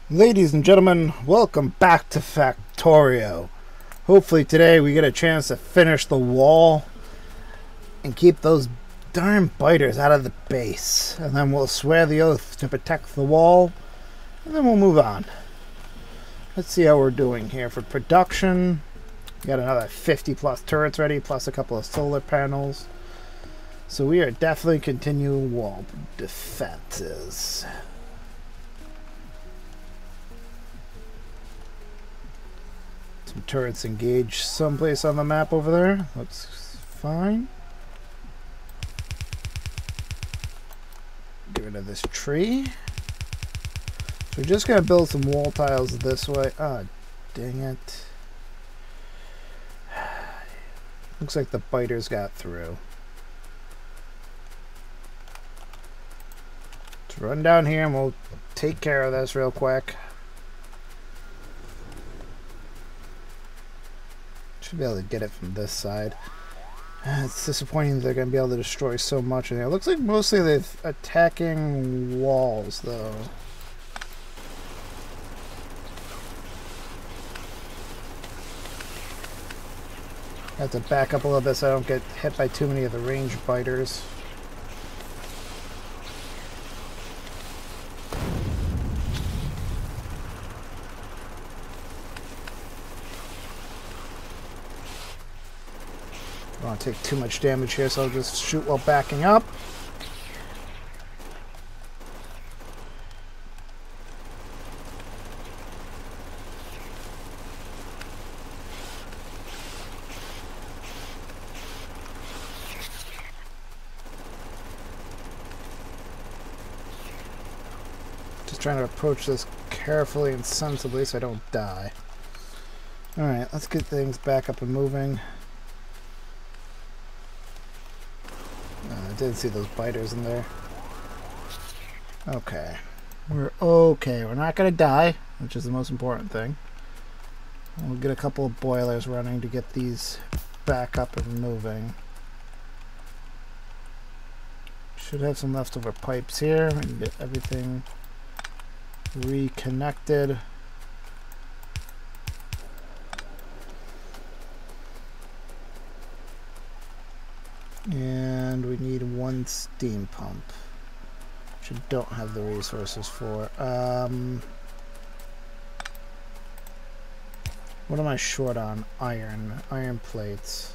Ladies and gentlemen, welcome back to Factorio. Hopefully today we get a chance to finish the wall and keep those darn biters out of the base. And then we'll swear the oath to protect the wall, and then we'll move on. Let's see how we're doing here for production. We got another 50 plus turrets ready, plus a couple of solar panels. So we are definitely continuing wall defenses. Some turrets engaged someplace on the map over there. Looks fine. Get rid of this tree. So we're just going to build some wall tiles this way. Ah, dang it. Looks like the biters got through. Let's run down here and we'll take care of this real quick. Should be able to get it from this side. It's disappointing that they're going to be able to destroy so much in there. It looks like mostly they're attacking walls, though. I have to back up a little bit so I don't get hit by too many of the ranged biters. I don't want to take too much damage here, so I'll just shoot while backing up. Just trying to approach this carefully and sensibly so I don't die. Alright, let's get things back up and moving. I didn't see those biters in there. Okay. We're okay. We're not going to die, which is the most important thing. We'll get a couple of boilers running to get these back up and moving. Should have some leftover pipes here. We can get everything reconnected. And we need one steam pump, which I don't have the resources for. What am I short on? Iron plates.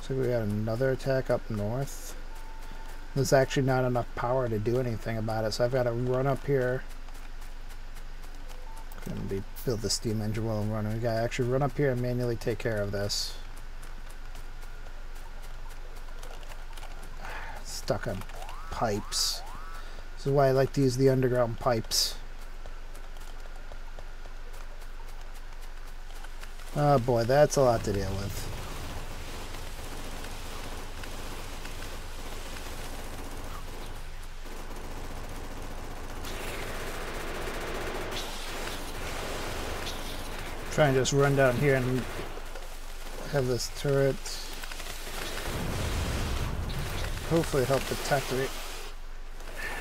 So we got another attack up north. There's actually not enough power to do anything about it, so I've got to run up here. Couldn't build the steam engine while I'm running. We gotta actually run up here and manually take care of this. Stuck on pipes. This is why I like to use the underground pipes. Oh boy, that's a lot to deal with. Try and just run down here and have this turret hopefully help detect it.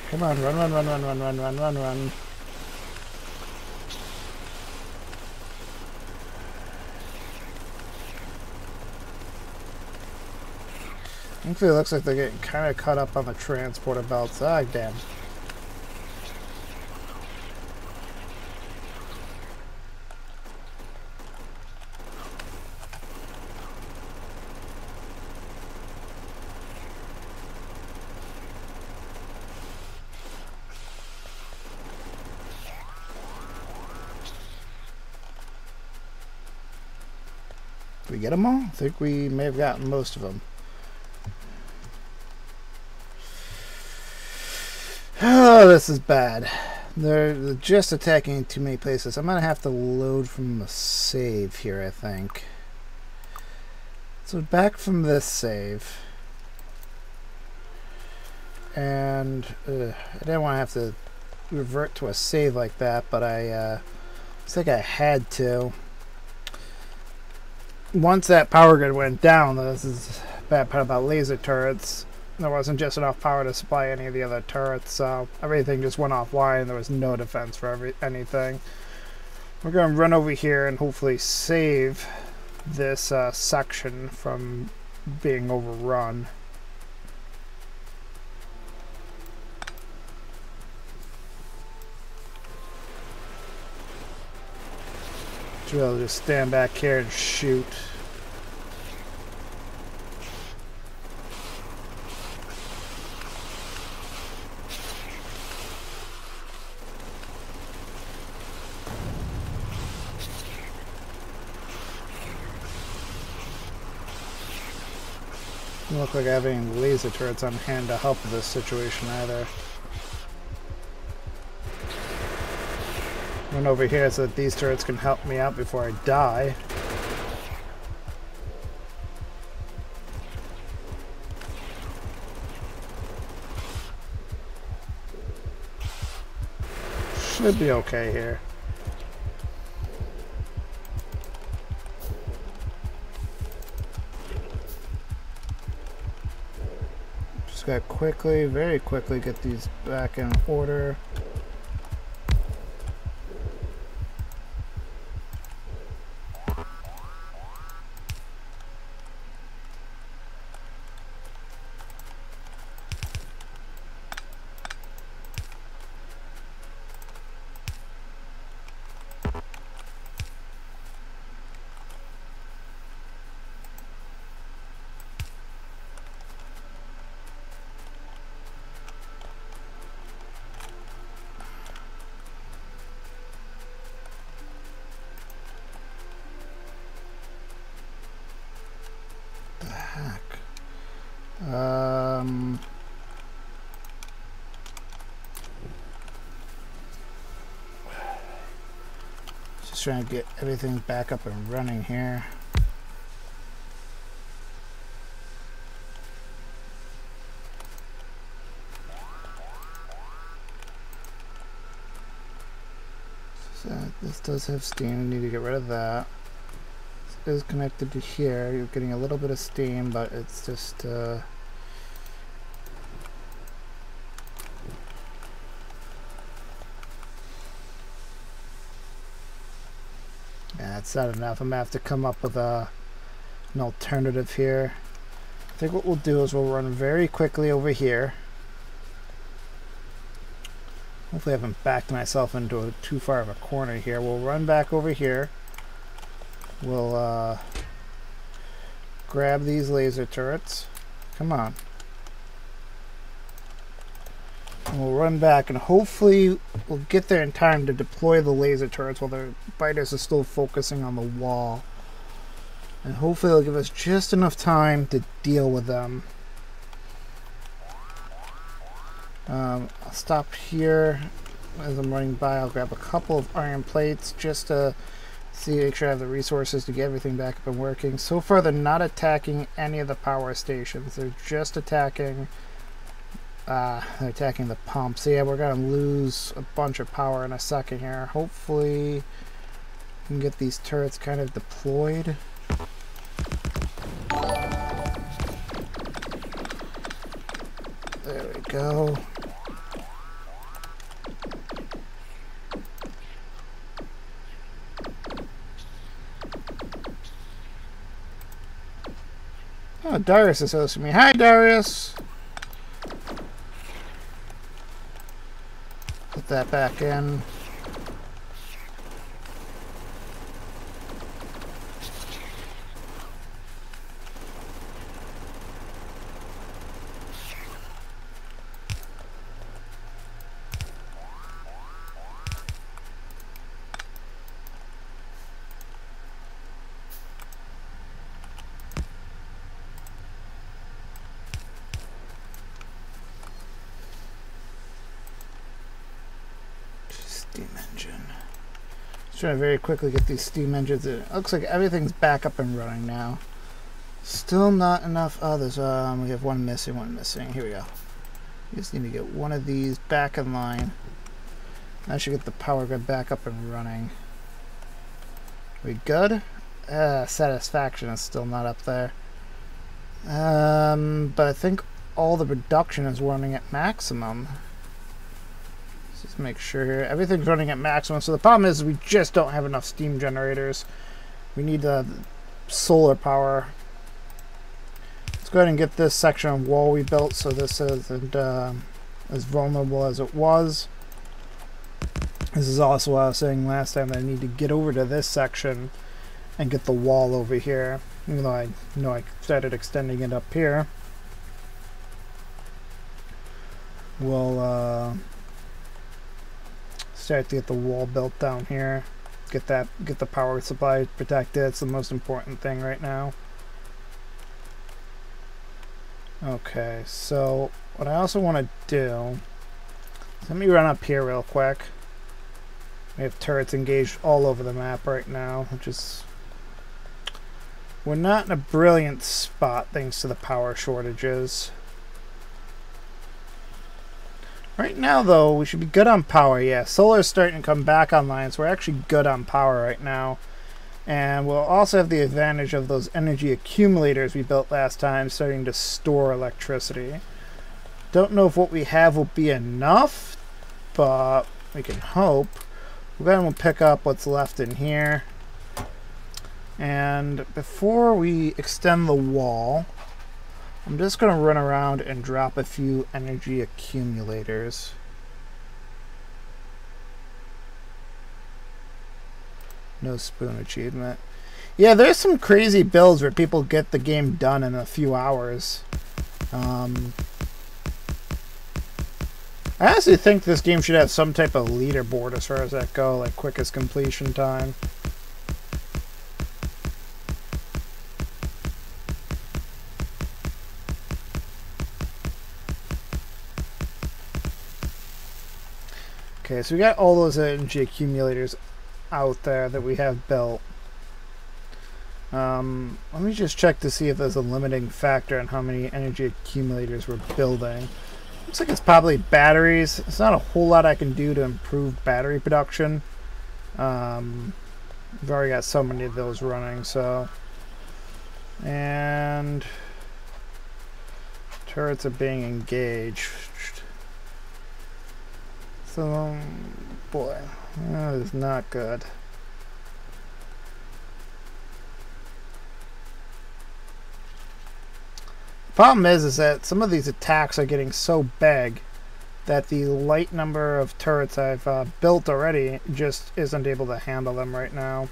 Come on, run, run, run, run, run, run, run, run, run. Actually, it looks like they're getting kind of caught up on the transporter belts. Ah, damn. Did we get them all? I think we may have gotten most of them. Oh, this is bad. They're just attacking in too many places. I'm going to have to load from the save here, I think. So back from this save. And I didn't want to have to revert to a save like that, but I think I had to. Once that power grid went down, this is the bad part about laser turrets, there wasn't just enough power to supply any of the other turrets, so everything just went offline. There was no defense for anything. We're going to run over here and hopefully save this section from being overrun. Should be able to just stand back here and shoot. Doesn't look like I have any laser turrets on hand to help with this situation either. Run over here so that these turrets can help me out before I die. Should be okay here. Just gotta quickly, very quickly get these back in order. Just trying to get everything back up and running here. So this does have steam. We need to get rid of that. This is connected to here. You're getting a little bit of steam, but it's just yeah, it's not enough. I'm gonna have to come up with an alternative here. I think what we'll do is we'll run very quickly over here. Hopefully I haven't backed myself into too far of a corner here. We'll run back over here. We'll grab these laser turrets. Come on. And we'll run back and hopefully we'll get there in time to deploy the laser turrets while the biters are still focusing on the wall. And hopefully it'll give us just enough time to deal with them. I'll stop here as I'm running by. I'll grab a couple of iron plates just to make sure I have the resources to get everything back up and working. So far they're not attacking any of the power stations. They're just attacking the pump. So yeah, we're gonna lose a bunch of power in a second here. Hopefully we can get these turrets kind of deployed. There we go. Oh, Darius is hosting me. Hi, Darius. Put that back in. Steam engine. Just trying to very quickly get these steam engines in. It looks like everything's back up and running now. Still not enough others. We have one missing. Here we go. We just need to get one of these back in line. I should get the power grid back up and running. We good? Satisfaction is still not up there. But I think all the production is running at maximum. Let's just make sure here. Everything's running at maximum. So the problem is we just don't have enough steam generators. We need solar power. Let's go ahead and get this section of wall we built so this isn't as vulnerable as it was. This is also what I was saying last time, that I need to get over to this section and get the wall over here. Even though I know I started extending it up here. We'll start to get the wall built down here. Get the power supply protected. It's the most important thing right now. Okay, so what I also want to do, let me run up here real quick. We have turrets engaged all over the map right now, which is, we're not in a brilliant spot thanks to the power shortages. Right now though, we should be good on power. Yeah, solar's starting to come back online, so we're actually good on power right now. And we'll also have the advantage of those energy accumulators we built last time starting to store electricity. Don't know if what we have will be enough, but we can hope. Then we'll pick up what's left in here. And before we extend the wall, I'm just going to run around and drop a few energy accumulators. No spoon achievement. Yeah, there's some crazy builds where people get the game done in a few hours. I honestly think this game should have some type of leaderboard as far as that go, like quickest completion time. Okay, so we got all those energy accumulators out there that we have built. Let me just check to see if there's a limiting factor on how many energy accumulators we're building. Looks like it's probably batteries. It's not a whole lot I can do to improve battery production. We've already got so many of those running, so. And turrets are being engaged. So, boy, that is not good. The problem is that some of these attacks are getting so big that the light number of turrets I've built already just isn't able to handle them right now.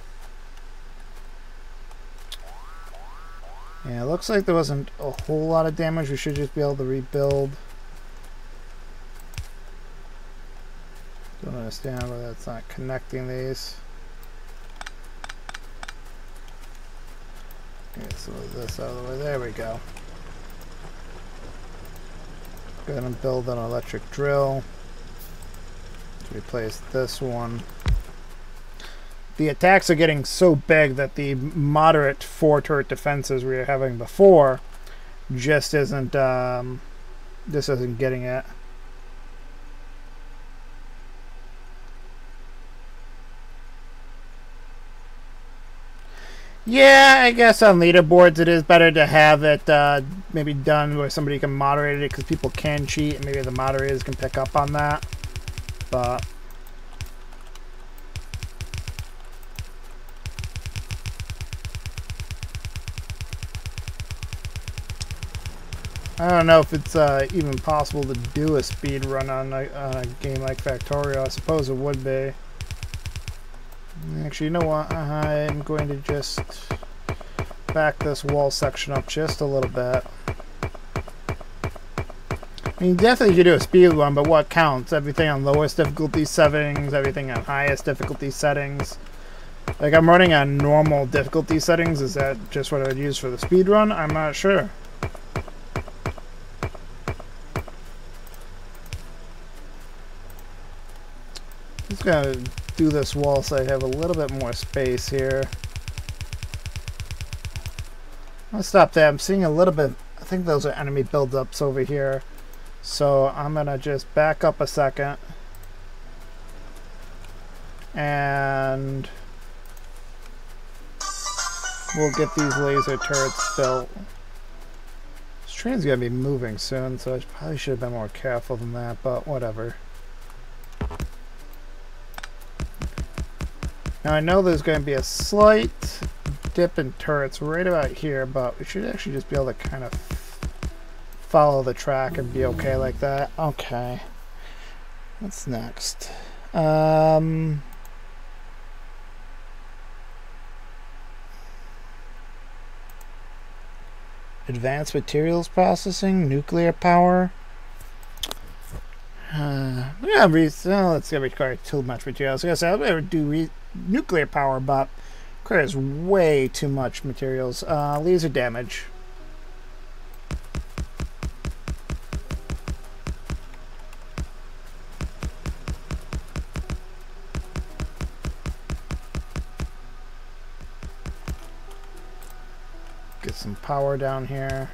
Yeah, it looks like there wasn't a whole lot of damage. We should just be able to rebuild. Don't understand why that's not connecting these. Get some of this out of the way. There we go. Go ahead and build an electric drill to replace this one. The attacks are getting so big that the moderate 4-turret defenses we were having before just isn't getting it. Yeah, I guess on leaderboards it is better to have it maybe done where somebody can moderate it, because people can cheat and maybe the moderators can pick up on that. But I don't know if it's even possible to do a speed run on a game like Factorio. I suppose it would be. Actually, you know what? I'm going to just back this wall section up just a little bit. I mean, definitely you could do a speed run, but what counts? Everything on lowest difficulty settings, everything on highest difficulty settings. Like, I'm running on normal difficulty settings. Is that just what I would use for the speed run? I'm not sure. Just gonna do this wall so I have a little bit more space here. I'll stop there. I'm seeing a little bit. I think those are enemy buildups over here. So I'm gonna just back up a second. And we'll get these laser turrets built. Let's train's gonna be moving soon, so I probably should have been more careful than that, but whatever. Now I know there's going to be a slight dip in turrets right about here, but we should actually just be able to kind of follow the track and be okay like that. Okay. What's next? Advanced materials processing, nuclear power. Yeah, it's gonna require too much materials. I guess I'll never do nuclear power, but requires way too much materials. Laser damage. Get some power down here.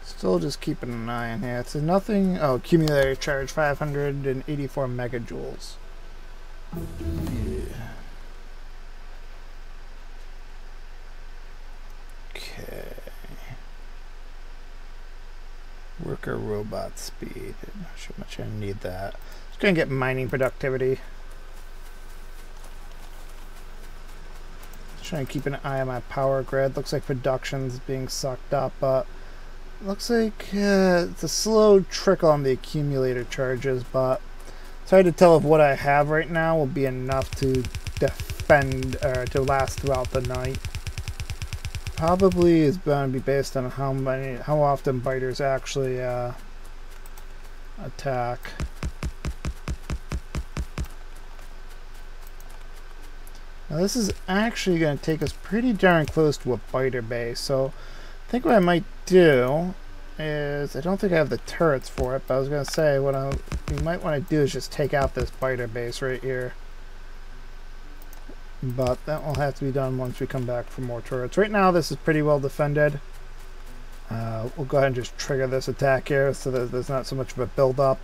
Still just keeping an eye on here. It's nothing. Oh, accumulator charge 584 megajoules. Yeah. Okay. Worker robot speed. I'm not sure much I need that. Just gonna get mining productivity. Just trying to keep an eye on my power grid. Looks like production's being sucked up, but looks like it's a slow trickle on the accumulator charges, but it's hard to tell if what I have right now will be enough to defend or to last throughout the night. Probably is going to be based on how often biters actually attack. Now this is actually going to take us pretty darn close to a biter base, so I think what I might do is, I don't think I have the turrets for it, but I was going to say what we might want to do is just take out this biter base right here. But that will have to be done once we come back for more turrets. Right now this is pretty well defended. We'll go ahead and just trigger this attack here so that there's not so much of a build-up.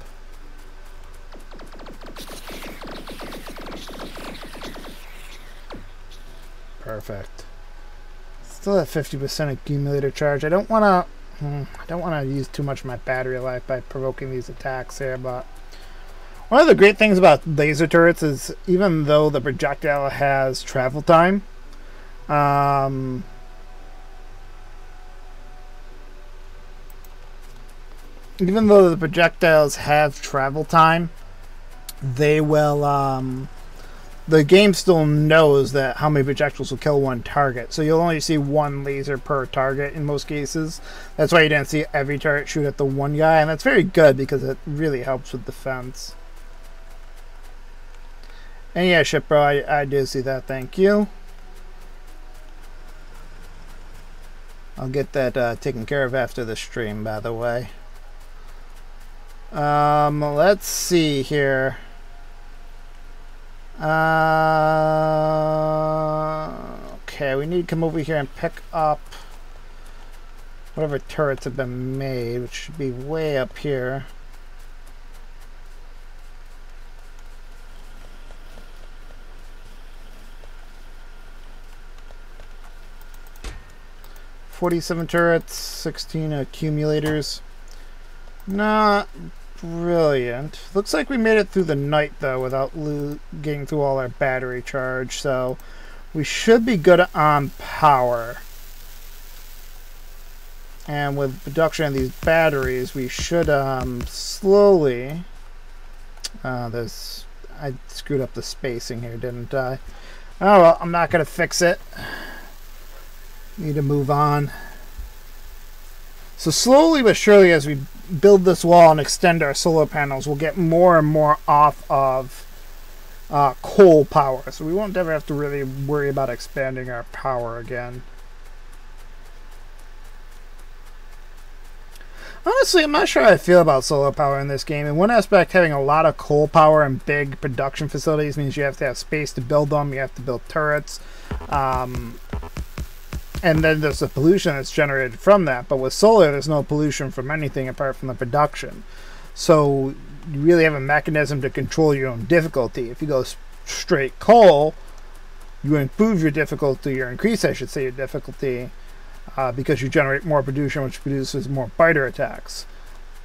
Perfect. Still at 50% accumulator charge. I don't want to use too much of my battery life by provoking these attacks here, but one of the great things about laser turrets is even though the projectile has travel time, even though the projectiles have travel time, they will the game still knows that how many projectiles will kill one target. So you'll only see one laser per target in most cases. That's why you didn't see every target shoot at the one guy, and that's very good because it really helps with defense. And yeah, Shipbro, I do see that. Thank you. I'll get that taken care of after the stream, by the way. Let's see here. Okay, we need to come over here and pick up whatever turrets have been made, which should be way up here. $47 turrets, 16 accumulators. Not brilliant. Looks like we made it through the night though without getting through all our battery charge, so we should be good on power. And with production of these batteries, we should slowly. I screwed up the spacing here, didn't I? Oh well, I'm not gonna fix it. Need to move on. So slowly but surely, as we build this wall and extend our solar panels, we'll get more and more off of coal power. So we won't ever have to really worry about expanding our power again. Honestly, I'm not sure how I feel about solar power in this game. In one aspect, having a lot of coal power and big production facilities means you have to have space to build them. You have to build turrets. And then there's the pollution that's generated from that. But with solar, there's no pollution from anything apart from the production. So you really have a mechanism to control your own difficulty. If you go straight coal, you improve your difficulty, or increase, I should say, your difficulty, because you generate more pollution, which produces more biter attacks.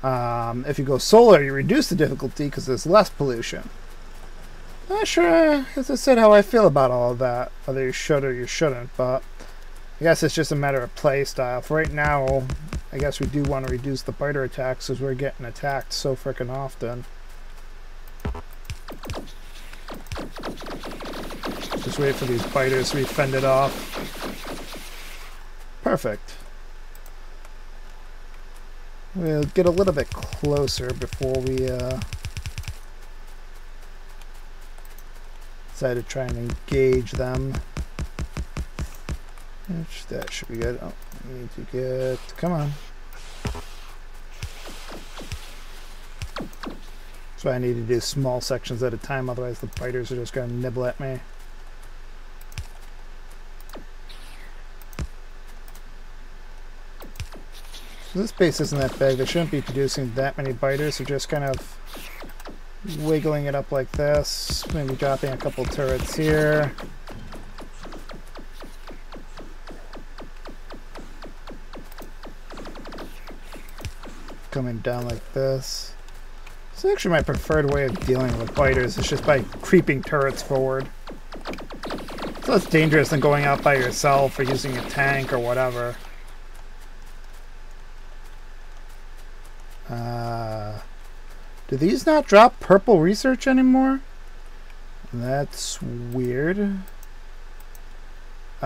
If you go solar, you reduce the difficulty because there's less pollution. Not sure, as I said, how I feel about all of that, whether you should or you shouldn't, but I guess it's just a matter of play style. For right now, I guess we do want to reduce the biter attacks because we're getting attacked so freaking often. Just wait for these biters to be fended off. Perfect. We'll get a little bit closer before we decide to try and engage them. Which, that should be good. Oh, we need to get... Come on. That's why I need to do small sections at a time, otherwise the biters are just going to nibble at me. So this base isn't that big. They shouldn't be producing that many biters. They're just kind of wiggling it up like this. Maybe dropping a couple turrets here. Coming down like this. It's actually my preferred way of dealing with biters. It's just by creeping turrets forward. It's less dangerous than going out by yourself or using a tank or whatever. Do these not drop purple research anymore? That's weird. Do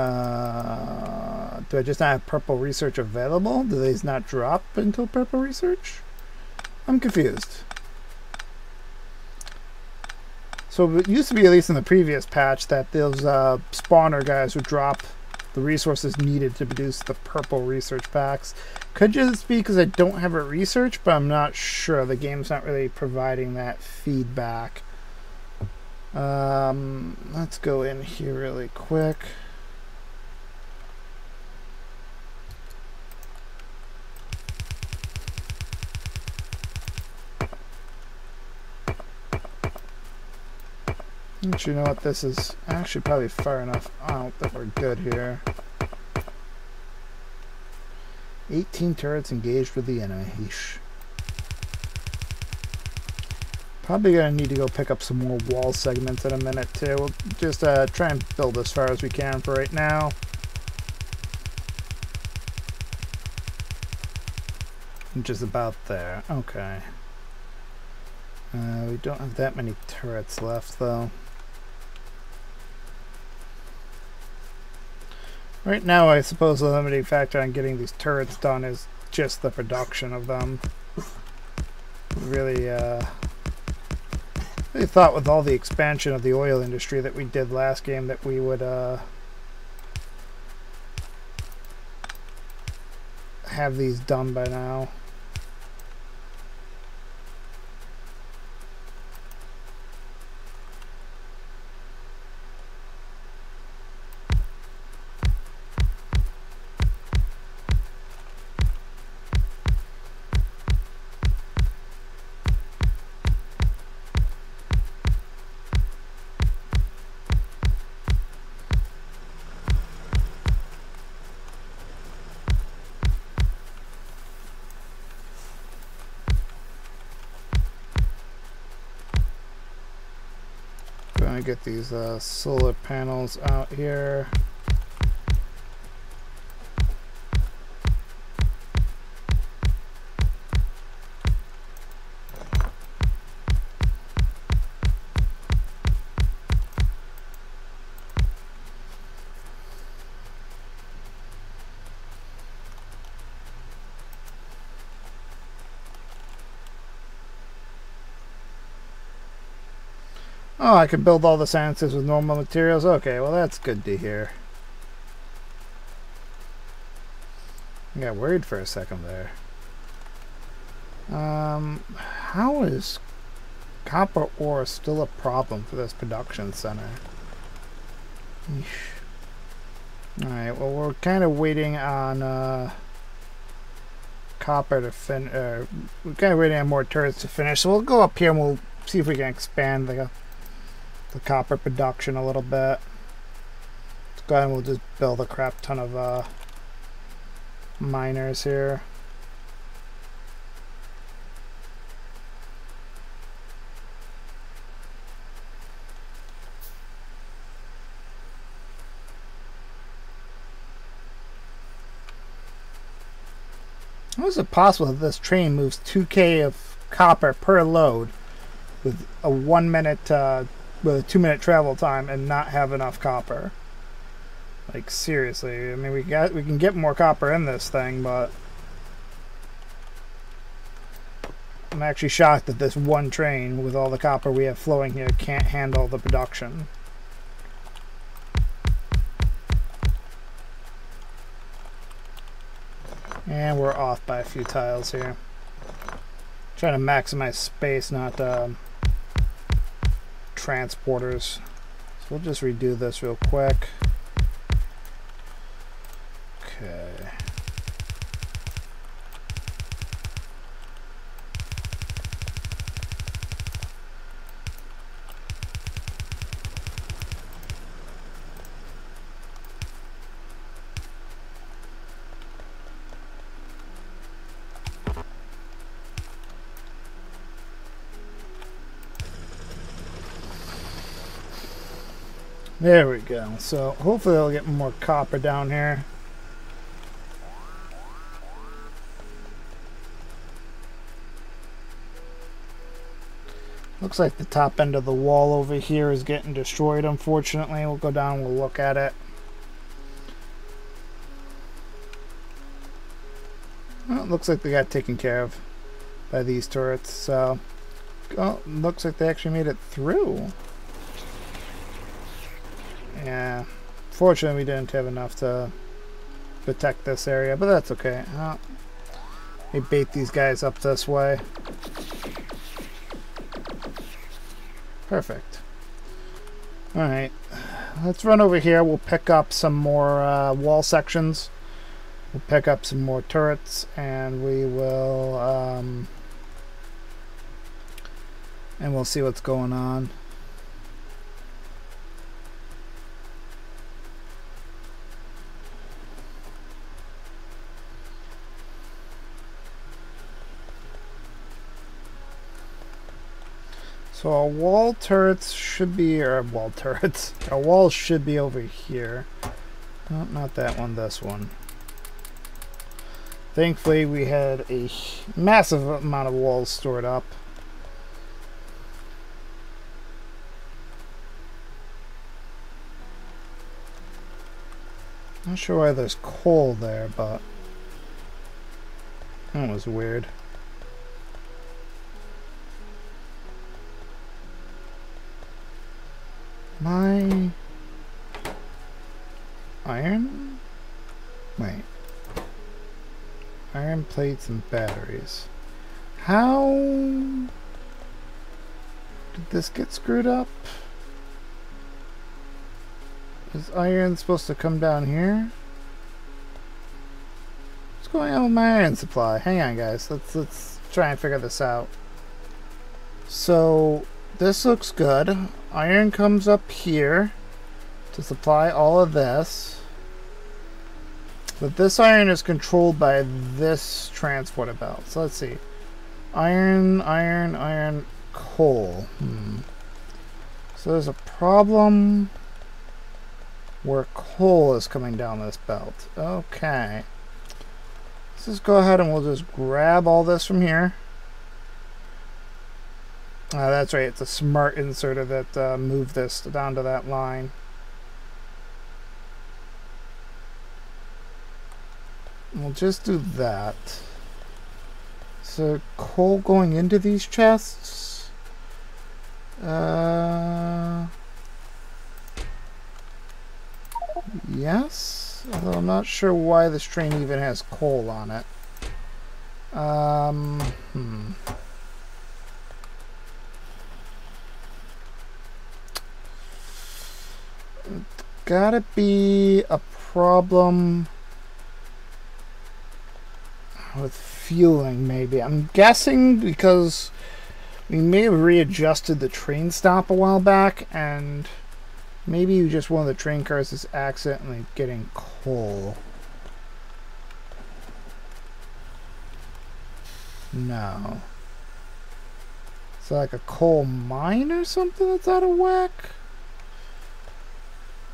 I just not have purple research available? Do these not drop until purple research? I'm confused. So it used to be, at least in the previous patch, that those spawner guys would drop the resources needed to produce the purple research packs. Could just be because I don't have it researched, but I'm not sure. The game's not really providing that feedback. Let's go in here really quick. Actually, you know what? This is actually probably far enough out that we're good here. 18 turrets engaged with the enemy. Eesh. Probably gonna need to go pick up some more wall segments in a minute too. We'll just try and build as far as we can for right now. Which is about there. Okay. We don't have that many turrets left though. Right now, I suppose the limiting factor on getting these turrets done is just the production of them. Really thought with all the expansion of the oil industry that we did last game that we would have these done by now. Get these solar panels out here. Oh, I can build all the silences with normal materials? Okay, well that's good to hear. I got worried for a second there. How is copper ore still a problem for this production center? Eesh. Alright, well, we're kind of waiting on copper to we're kind of waiting on more turrets to finish, so we'll go up here and we'll see if we can expand the copper production a little bit. Let's go ahead and we'll just build a crap ton of miners here. How is it possible that this train moves 2K of copper per load with a 1 minute, with a 2 minute travel time and not have enough copper? Like, seriously, I mean, we can get more copper in this thing, but I'm actually shocked that this one train with all the copper we have flowing here can't handle the production. And we're off by a few tiles here. Trying to maximize space, not transporters. So we'll just redo this real quick. Okay. There we go. So hopefully they'll get more copper down here. Looks like the top end of the wall over here is getting destroyed, unfortunately. We'll go down and we'll look at it. Well, it looks like they got taken care of by these turrets. So, oh, looks like they actually made it through. Yeah, fortunately we didn't have enough to protect this area, but that's okay. We bait these guys up this way. Perfect. Alright, let's run over here. We'll pick up some more wall sections. We'll pick up some more turrets, and we will and we'll see what's going on. So our wall turrets should be, or wall turrets, our walls should be over here. Oh, not that one, this one. Thankfully we had a massive amount of walls stored up. Not sure why there's coal there, but that was weird. My iron? Wait. Iron plates and batteries. How did this get screwed up? Is iron supposed to come down here? What's going on with my iron supply? Hang on, guys. Let's try and figure this out. So this looks good. Iron comes up here to supply all of this. But this iron is controlled by this transporter belt. So let's see. Iron, iron, iron, coal. So there's a problem where coal is coming down this belt. Okay. Let's just go ahead and we'll just grab all this from here. That's right, it's a smart inserter that moved this down to that line. We'll just do that. So coal going into these chests? Yes, although I'm not sure why this train even has coal on it. Hmm. Gotta be a problem with fueling, maybe. I'm guessing because we may have readjusted the train stop a while back, and maybe just one of the train cars is accidentally getting coal. No. Is it like a coal mine or something that's out of whack?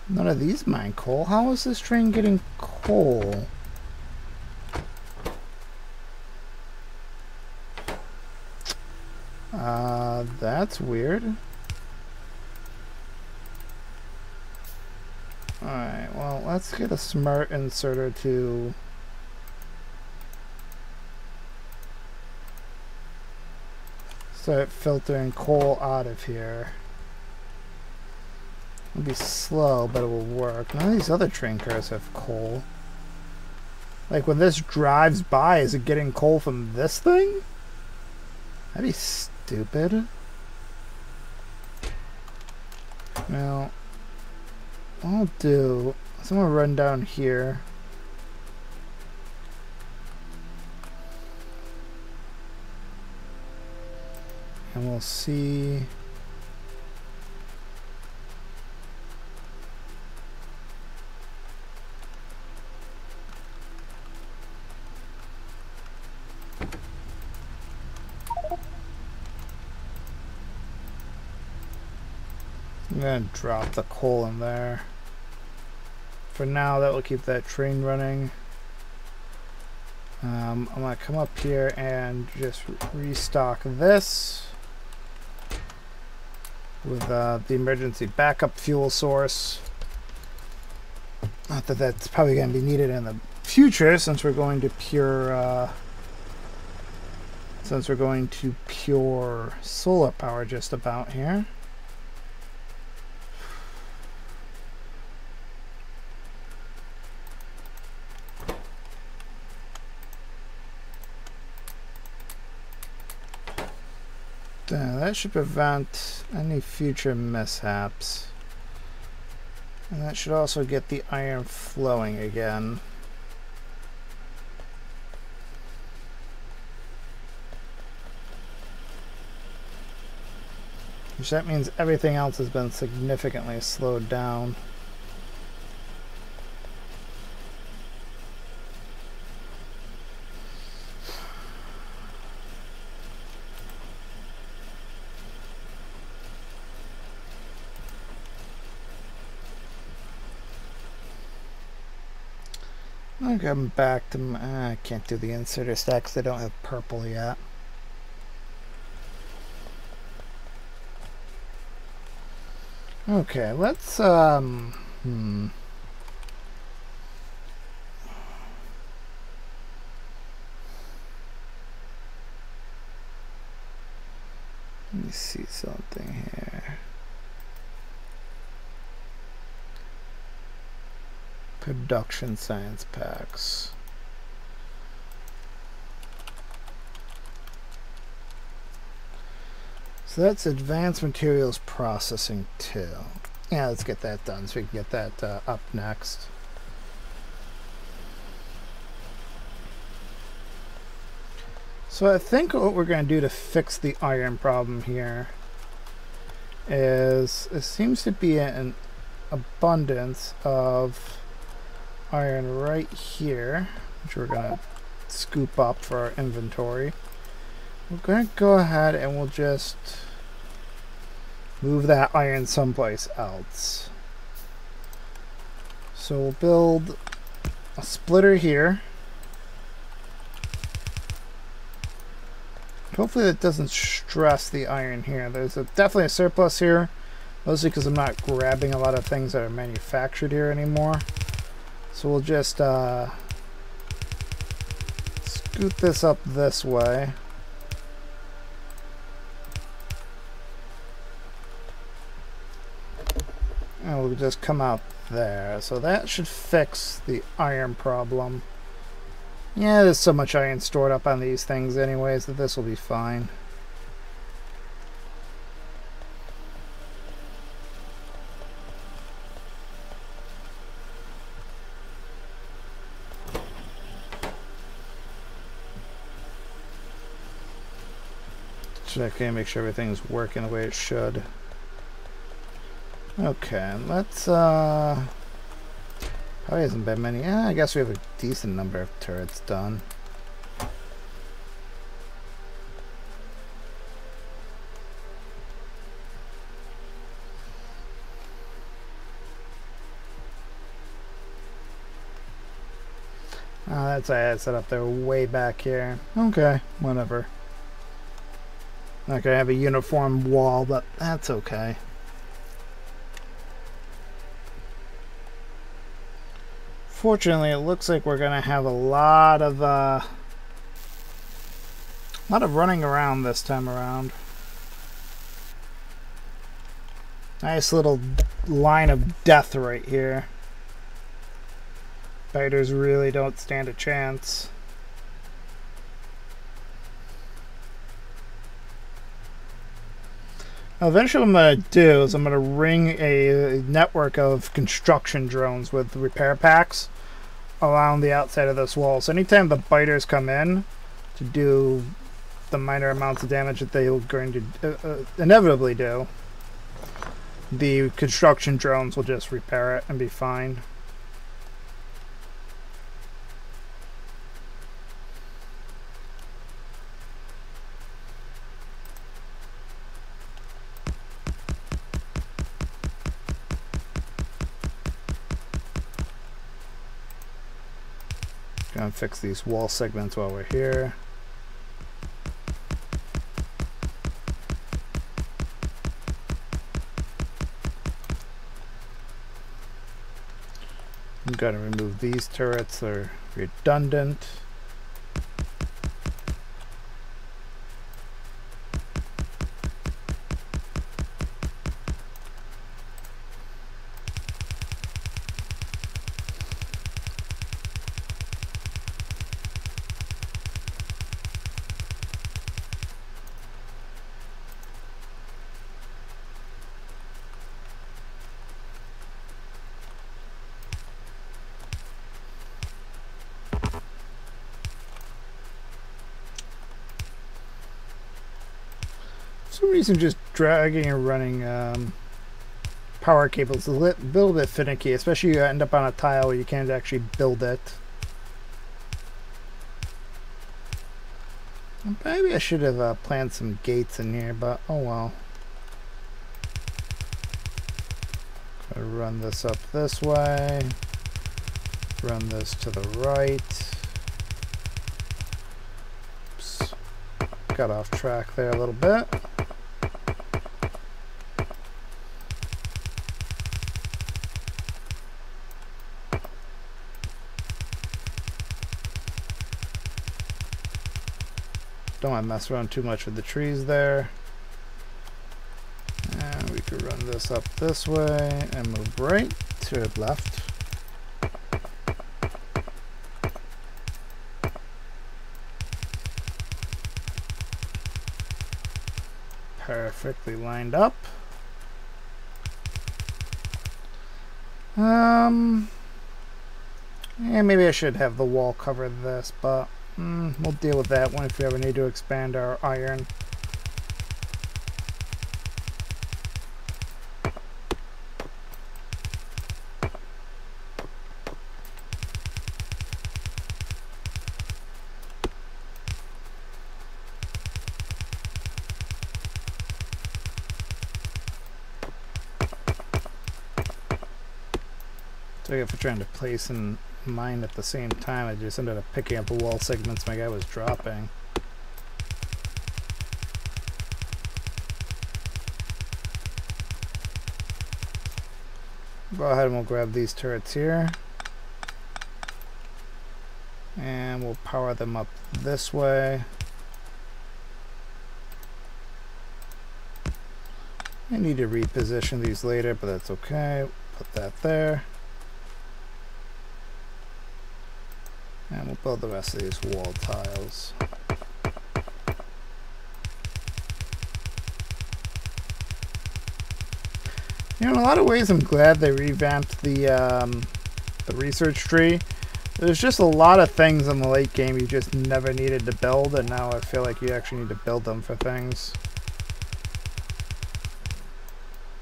None of these mine coal. How is this train getting coal? That's weird. Alright, well, let's get a smart inserter to start filtering coal out of here. It'll be slow, but it will work. None of these other train cars have coal. Like, when this drives by, is it getting coal from this thing? That'd be stupid. Well, I'll do... So I'm gonna run down here. And we'll see... I'm gonna drop the coal in there. For now, that will keep that train running. I'm gonna come up here and just restock this with the emergency backup fuel source. Not that that's probably gonna be needed in the future, since we're going to pure solar power just about here. That should prevent any future mishaps. And that should also get the iron flowing again. Which that means everything else has been significantly slowed down. I'm going back to my, I can't do the inserter stack because I don't have purple yet. Okay, let's Let me see something here. Production science packs. So that's advanced materials processing too. Yeah, let's get that done so we can get that up next. So I think what we're going to do to fix the iron problem here is it seems to be an abundance of iron right here, which we're going to scoop up for our inventory. We're going to go ahead and we'll just move that iron someplace else. So we'll build a splitter here. Hopefully that doesn't stress the iron here. There's definitely a surplus here, mostly because I'm not grabbing a lot of things that are manufactured here anymore. So we'll just scoot this up this way. And we'll just come out there. So that should fix the iron problem. Yeah, there's so much iron stored up on these things anyways that this will be fine. Check in, make sure everything's working the way it should. Okay, let's probably hasn't been many. Yeah, I guess we have a decent number of turrets done. Oh, that's why I had set up there way back here. Okay, whatever. Not gonna have a uniform wall, but that's okay. Fortunately, it looks like we're gonna have a lot of running around this time around. Nice little line of death right here. Biters really don't stand a chance. Eventually what I'm going to do is I'm going to ring a network of construction drones with repair packs around the outside of this wall. So anytime the biters come in to do the minor amounts of damage that they're going to inevitably do, the construction drones will just repair it and be fine. Gonna fix these wall segments while we're here. I'm gonna remove these turrets, they're redundant. For some reason, just dragging and running power cables is a little bit finicky, especially if you end up on a tile where you can't actually build it. Maybe I should have planned some gates in here, but oh well. Gonna run this up this way. Run this to the right. Oops. Got off track there a little bit. Don't want to mess around too much with the trees there. And we could run this up this way and move right to left. Perfectly lined up. Yeah, maybe I should have the wall cover this, but we'll deal with that one if we ever need to expand our iron. So for trying to place and mine at the same time, I just ended up picking up the wall segments my guy was dropping. Go ahead and we'll grab these turrets here. And we'll power them up this way. I need to reposition these later, but that's okay. Put that there. And we'll build the rest of these wall tiles. You know, in a lot of ways, I'm glad they revamped the research tree. There's just a lot of things in the late game you just never needed to build, and now I feel like you actually need to build them for things.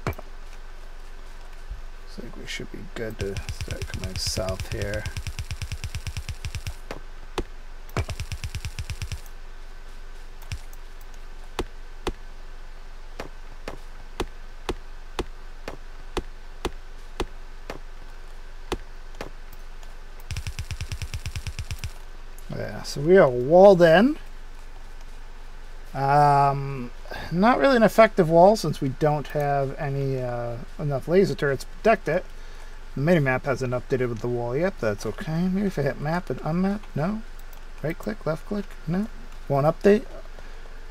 Looks like we should be good to start coming south here. Yeah, so we are walled in. Not really an effective wall since we don't have any enough laser turrets to protect it. The minimap hasn't updated with the wall yet. That's okay. Maybe if I hit map and unmap. No. Right click, left click. No. Won't update.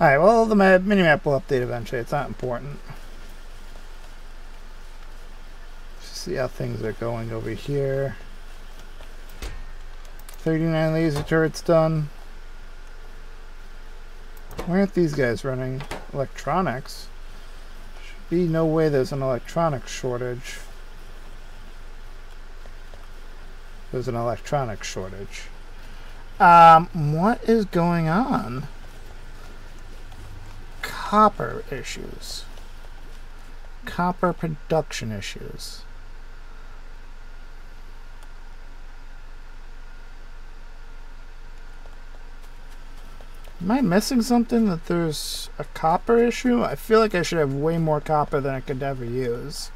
Alright, well, the minimap will update eventually. It's not important. Let's see how things are going over here. 39 laser turrets done. Why aren't these guys running? Electronics? Should be no way there's an electronics shortage. There's an electronics shortage. What is going on? Copper issues. Copper production issues. Am I missing something that there's a copper issue? I feel like I should have way more copper than I could ever use.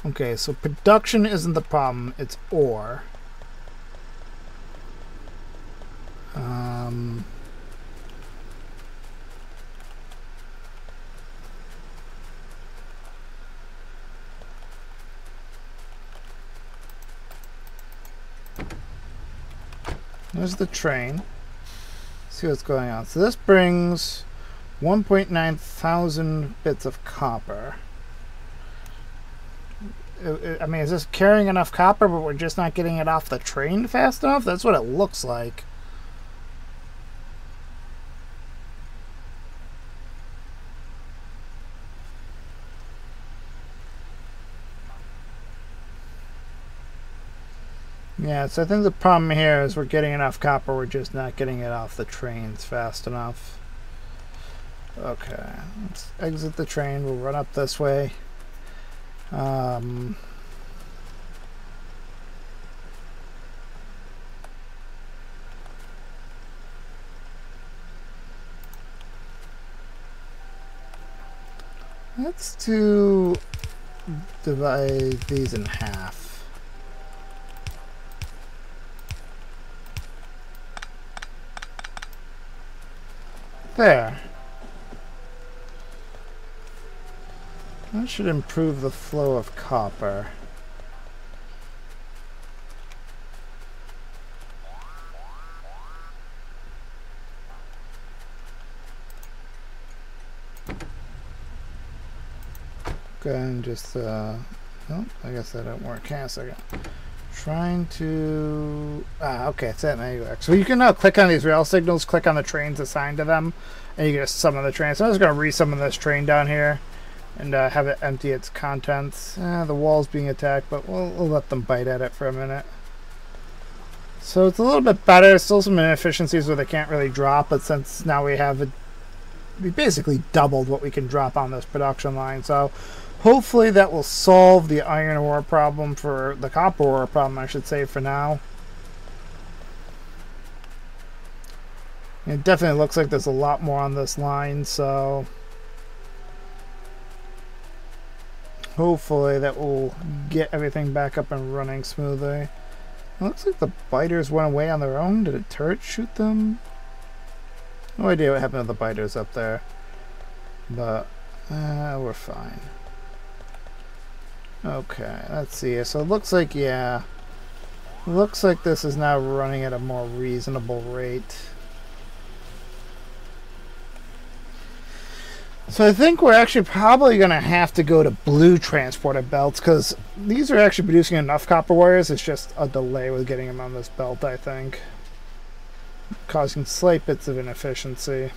Okay, so production isn't the problem, it's ore. There's the train. Let's see what's going on. So this brings 1.9 thousand bits of copper. I mean, is this carrying enough copper, but we're just not getting it off the train fast enough? That's what it looks like. Yeah, so I think the problem here is we're getting enough copper, we're just not getting it off the trains fast enough. Okay, let's exit the train, we'll run up this way. Let's divide these in half. There. That should improve the flow of copper. Go ahead and just, oh, I guess that didn't work. Hang on a second. Trying to, okay, it's at AUX. So you can now click on these rail signals, click on the trains assigned to them, and you can just summon the train. So I'm just going to re-summon this train down here and have it empty its contents. The wall's being attacked, but we'll let them bite at it for a minute. So it's a little bit better. Still some inefficiencies where they can't really drop, but since now we basically doubled what we can drop on this production line. So hopefully that will solve the iron ore problem, for the copper ore problem, I should say, for now. It definitely looks like there's a lot more on this line, so hopefully that will get everything back up and running smoothly. It looks like the biters went away on their own. Did a turret shoot them? No idea what happened to the biters up there, but we're fine. Okay, let's see. So it looks like, yeah, looks like this is now running at a more reasonable rate. So I think we're actually probably going to have to go to blue transporter belts because these are actually producing enough copper wires. It's just a delay with getting them on this belt, I think. Causing slight bits of inefficiency.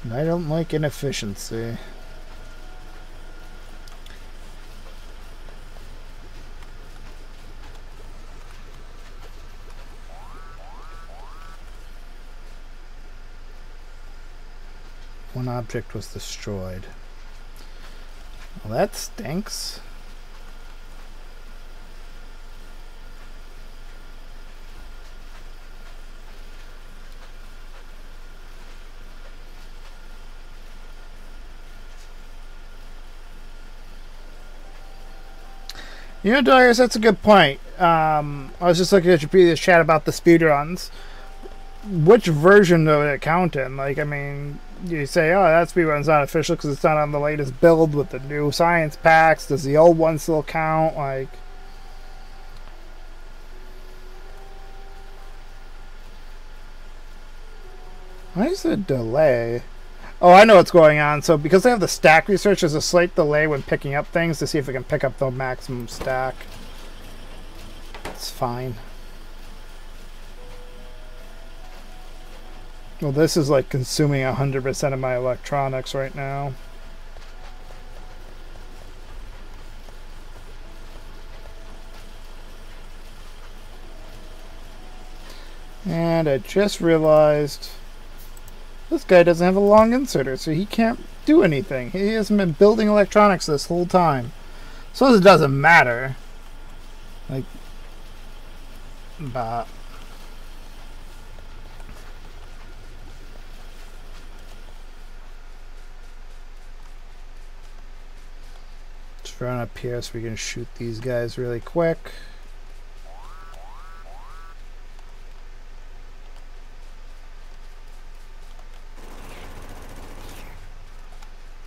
And I don't like inefficiency. One object was destroyed. Well, that stinks. You know, Darius, that's a good point. I was just looking at your previous chat about the speedruns. Which version would it count in? Like, I mean, you say, oh, that speedrun's not official because it's not on the latest build with the new science packs. Does the old one still count? Like, why is there a delay? Oh, I know what's going on. So because they have the stack research, there's a slight delay when picking up things to see if it can pick up the maximum stack. It's fine. Well, this is like consuming 100% of my electronics right now. And I just realized this guy doesn't have a long inserter, so he can't do anything. He hasn't been building electronics this whole time. So it doesn't matter. Like, but let's run up here so we can shoot these guys really quick.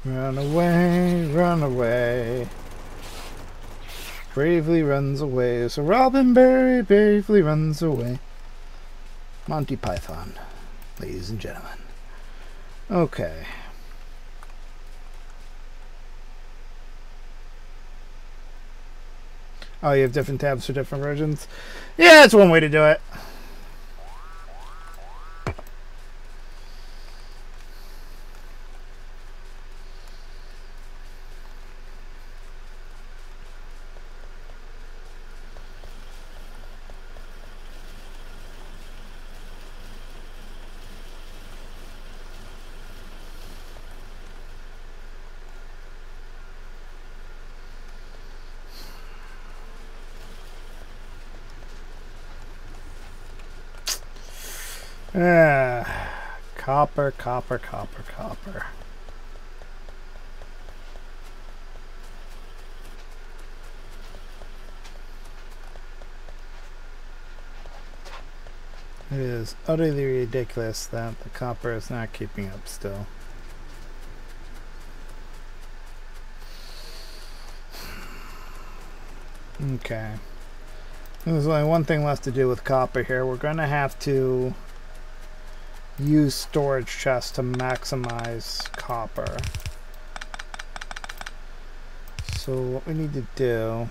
Run away, run away. Bravely runs away. So Robin Berry bravely runs away. Monty Python, ladies and gentlemen. Okay. Oh, you have different tabs for different versions? Yeah, that's one way to do it. Copper, copper, copper, copper. It is utterly ridiculous that the copper is not keeping up still. Okay. There's only one thing left to do with copper here. We're going to have to use storage chests to maximize copper. So what we need to do,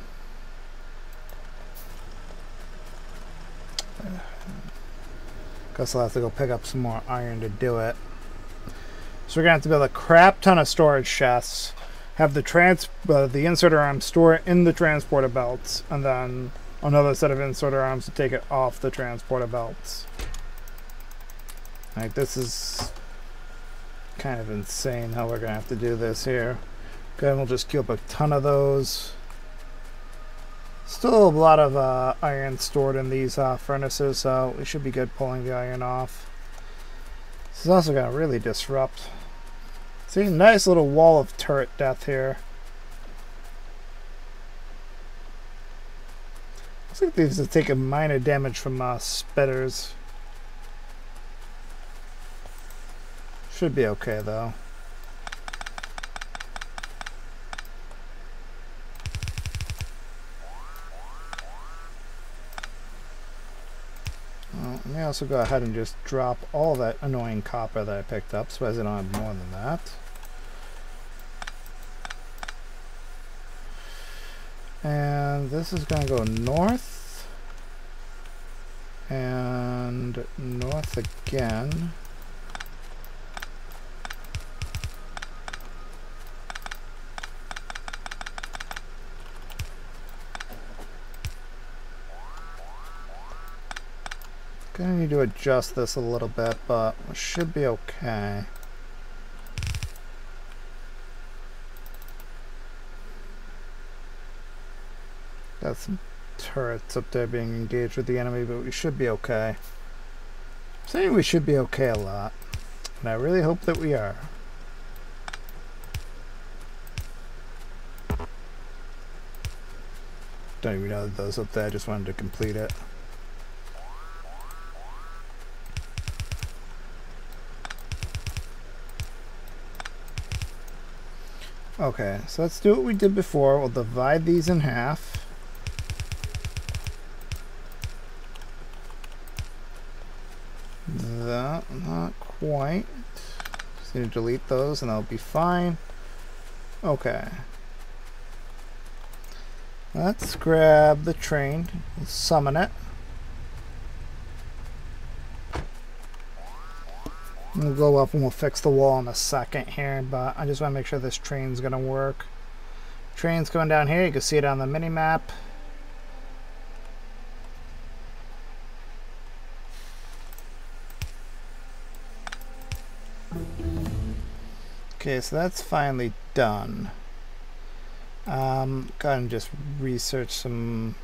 guess I'll have to go pick up some more iron to do it. So we're gonna have to build a crap ton of storage chests, have the inserter arms store it in the transporter belts, and then another set of inserter arms to take it off the transporter belts. Like, this is kind of insane how we're gonna have to do this here. Okay, we'll just queue up a ton of those. Still a lot of iron stored in these furnaces, so we should be good pulling the iron off. This is also gonna really disrupt. See, nice little wall of turret death here. Looks like these have taken minor damage from spitters. Should be okay though. Well, Let me also go ahead and just drop all that annoying copper that I picked up, so as I don't have more than that. And this is going to go north. And north again. Gonna need to adjust this a little bit, but it should be okay. Got some turrets up there being engaged with the enemy, but we should be okay. I'm saying we should be okay a lot, and I really hope that we are. Don't even know that those up there, I just wanted to complete it. Okay, so let's do what we did before. We'll divide these in half. That, not quite. Just need to delete those and that'll be fine. Okay. Let's grab the train. Let's summon it. We'll go up and we'll fix the wall in a second here, but I just want to make sure this train's going to work. Train's going down here. You can see it on the mini-map. Okay, so that's finally done. Go ahead and just research some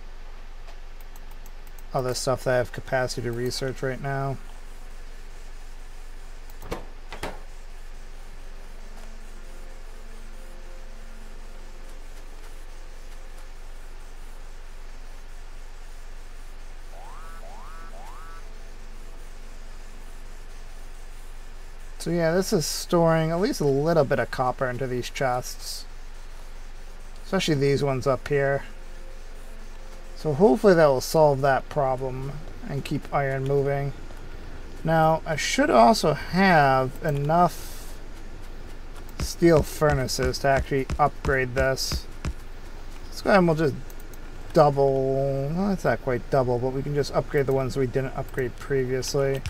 other stuff that I have capacity to research right now. So yeah, this is storing at least a little bit of copper into these chests. Especially these ones up here. So hopefully that will solve that problem and keep iron moving. Now, I should also have enough steel furnaces to actually upgrade this. Let's go ahead and we'll just double. Well, it's not quite double, but we can just upgrade the ones we didn't upgrade previously.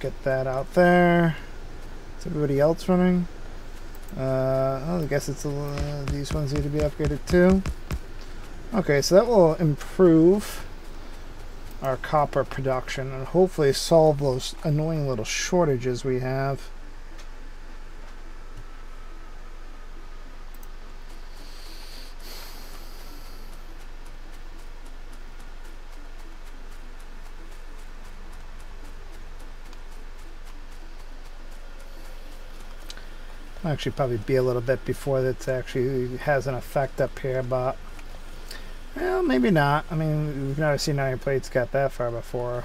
Get that out there. Is everybody else running? I guess it's these ones need to be upgraded too. Okay, so that will improve our copper production and hopefully solve those annoying little shortages we have. Actually probably be a little bit before that actually has an effect up here, but well, maybe not. I mean, we've never seen iron plates get that far before.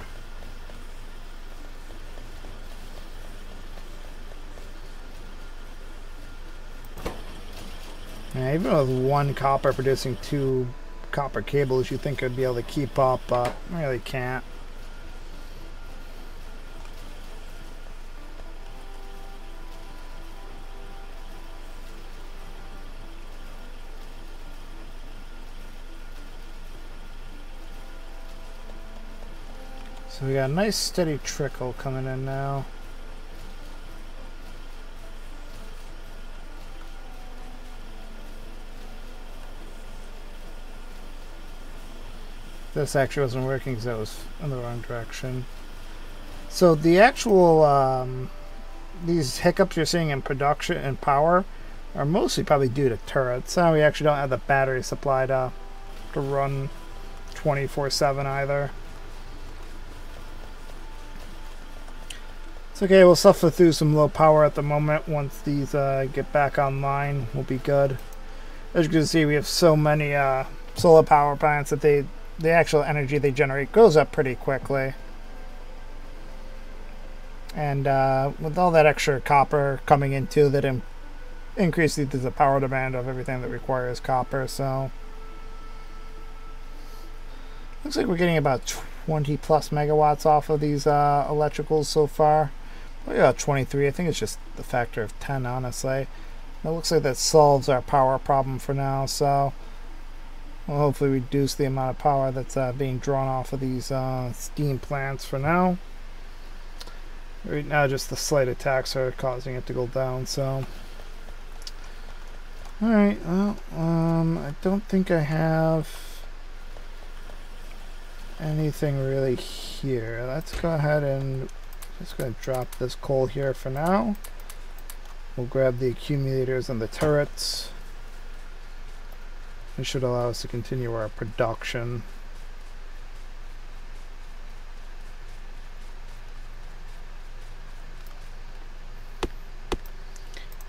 Yeah, even with one copper producing 2 copper cables, you think it'd be able to keep up, but really can't. So we got a nice steady trickle coming in now. This actually wasn't working because that was in the wrong direction. So the actual these hiccups you're seeing in production and power are mostly probably due to turrets. We actually don't have the battery supply to run 24/7 either. It's okay, we'll suffer through some low power at the moment. Once these get back online, we'll be good. As you can see, we have so many solar power plants that the actual energy they generate goes up pretty quickly. And with all that extra copper coming into that increases the power demand of everything that requires copper, so looks like we're getting about 20 plus megawatts off of these electricals so far. Well, yeah, 23. I think it's just the factor of 10, honestly. It looks like that solves our power problem for now, so we'll hopefully reduce the amount of power that's being drawn off of these steam plants for now. Right now, just the slight attacks are causing it to go down, so. Alright, well, I don't think I have anything really here. Let's go ahead and just going to drop this coal here for now. We'll grab the accumulators and the turrets. This should allow us to continue our production.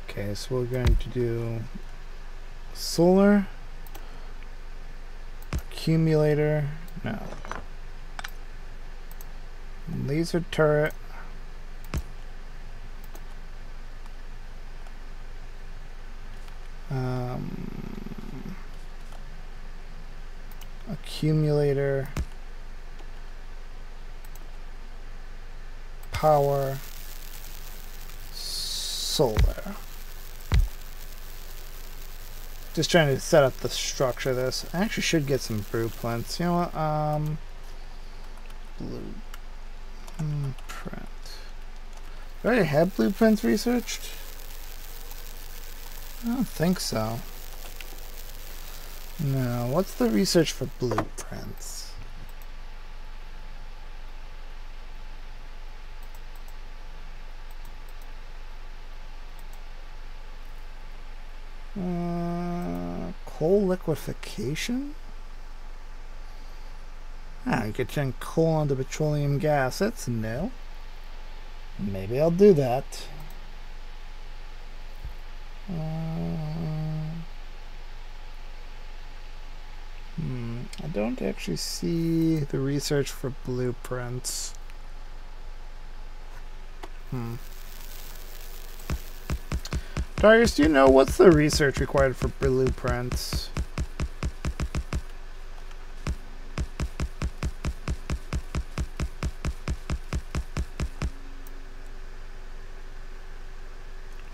Okay, so we're going to do solar, accumulator, no, laser turret, accumulator, power, solar. Just trying to set up the structure of this. I actually should get some blueprints. You know what? Blueprint. Do I already have blueprints researched? I don't think so. No. What's the research for blueprints? Coal liquefaction? You could turn coal into petroleum gas. That's new. Maybe I'll do that. I don't actually see the research for blueprints. Darius, do you know what's the research required for blueprints?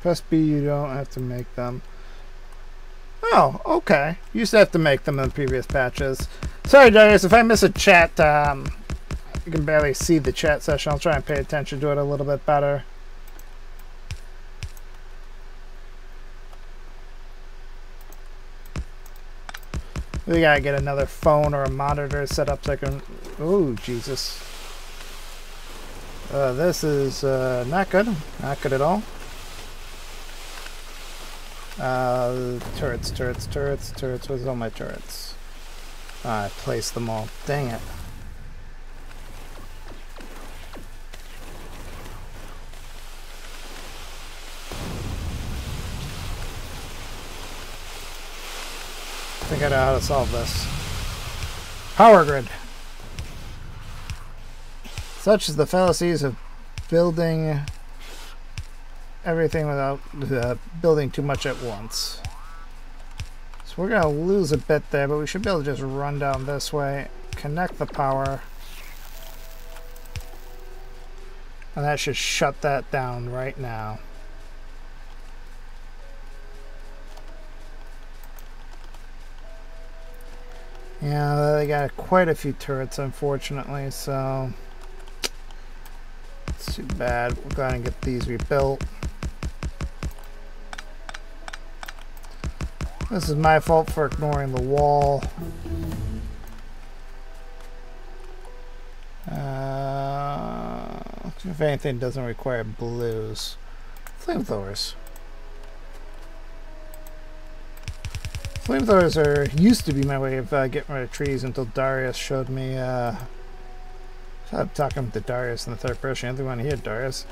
Press B, you don't have to make them. Oh, okay. You used to have to make them in previous patches. Sorry, Darius, if I miss a chat, you can barely see the chat session. I'll try and pay attention to it a little bit better. We gotta get another phone or a monitor set up so I can... Oh, Jesus. This is not good. Not good at all. Turrets. Where's all my turrets? I placed them all. Dang it. I think I know how to solve this. Power grid. Such is the fallacies of building everything without building too much at once. So we're going to lose a bit there, but we should be able to just run down this way, connect the power, and that should shut that down right now. Yeah, they got quite a few turrets, unfortunately, so it's too bad. We're going to get these rebuilt. This is my fault for ignoring the wall. If anything, doesn't require blues. Flamethrowers. Flamethrowers used to be my way of getting rid of trees until Darius showed me. I'm talking to Darius in the third person. I don't want to hear Darius.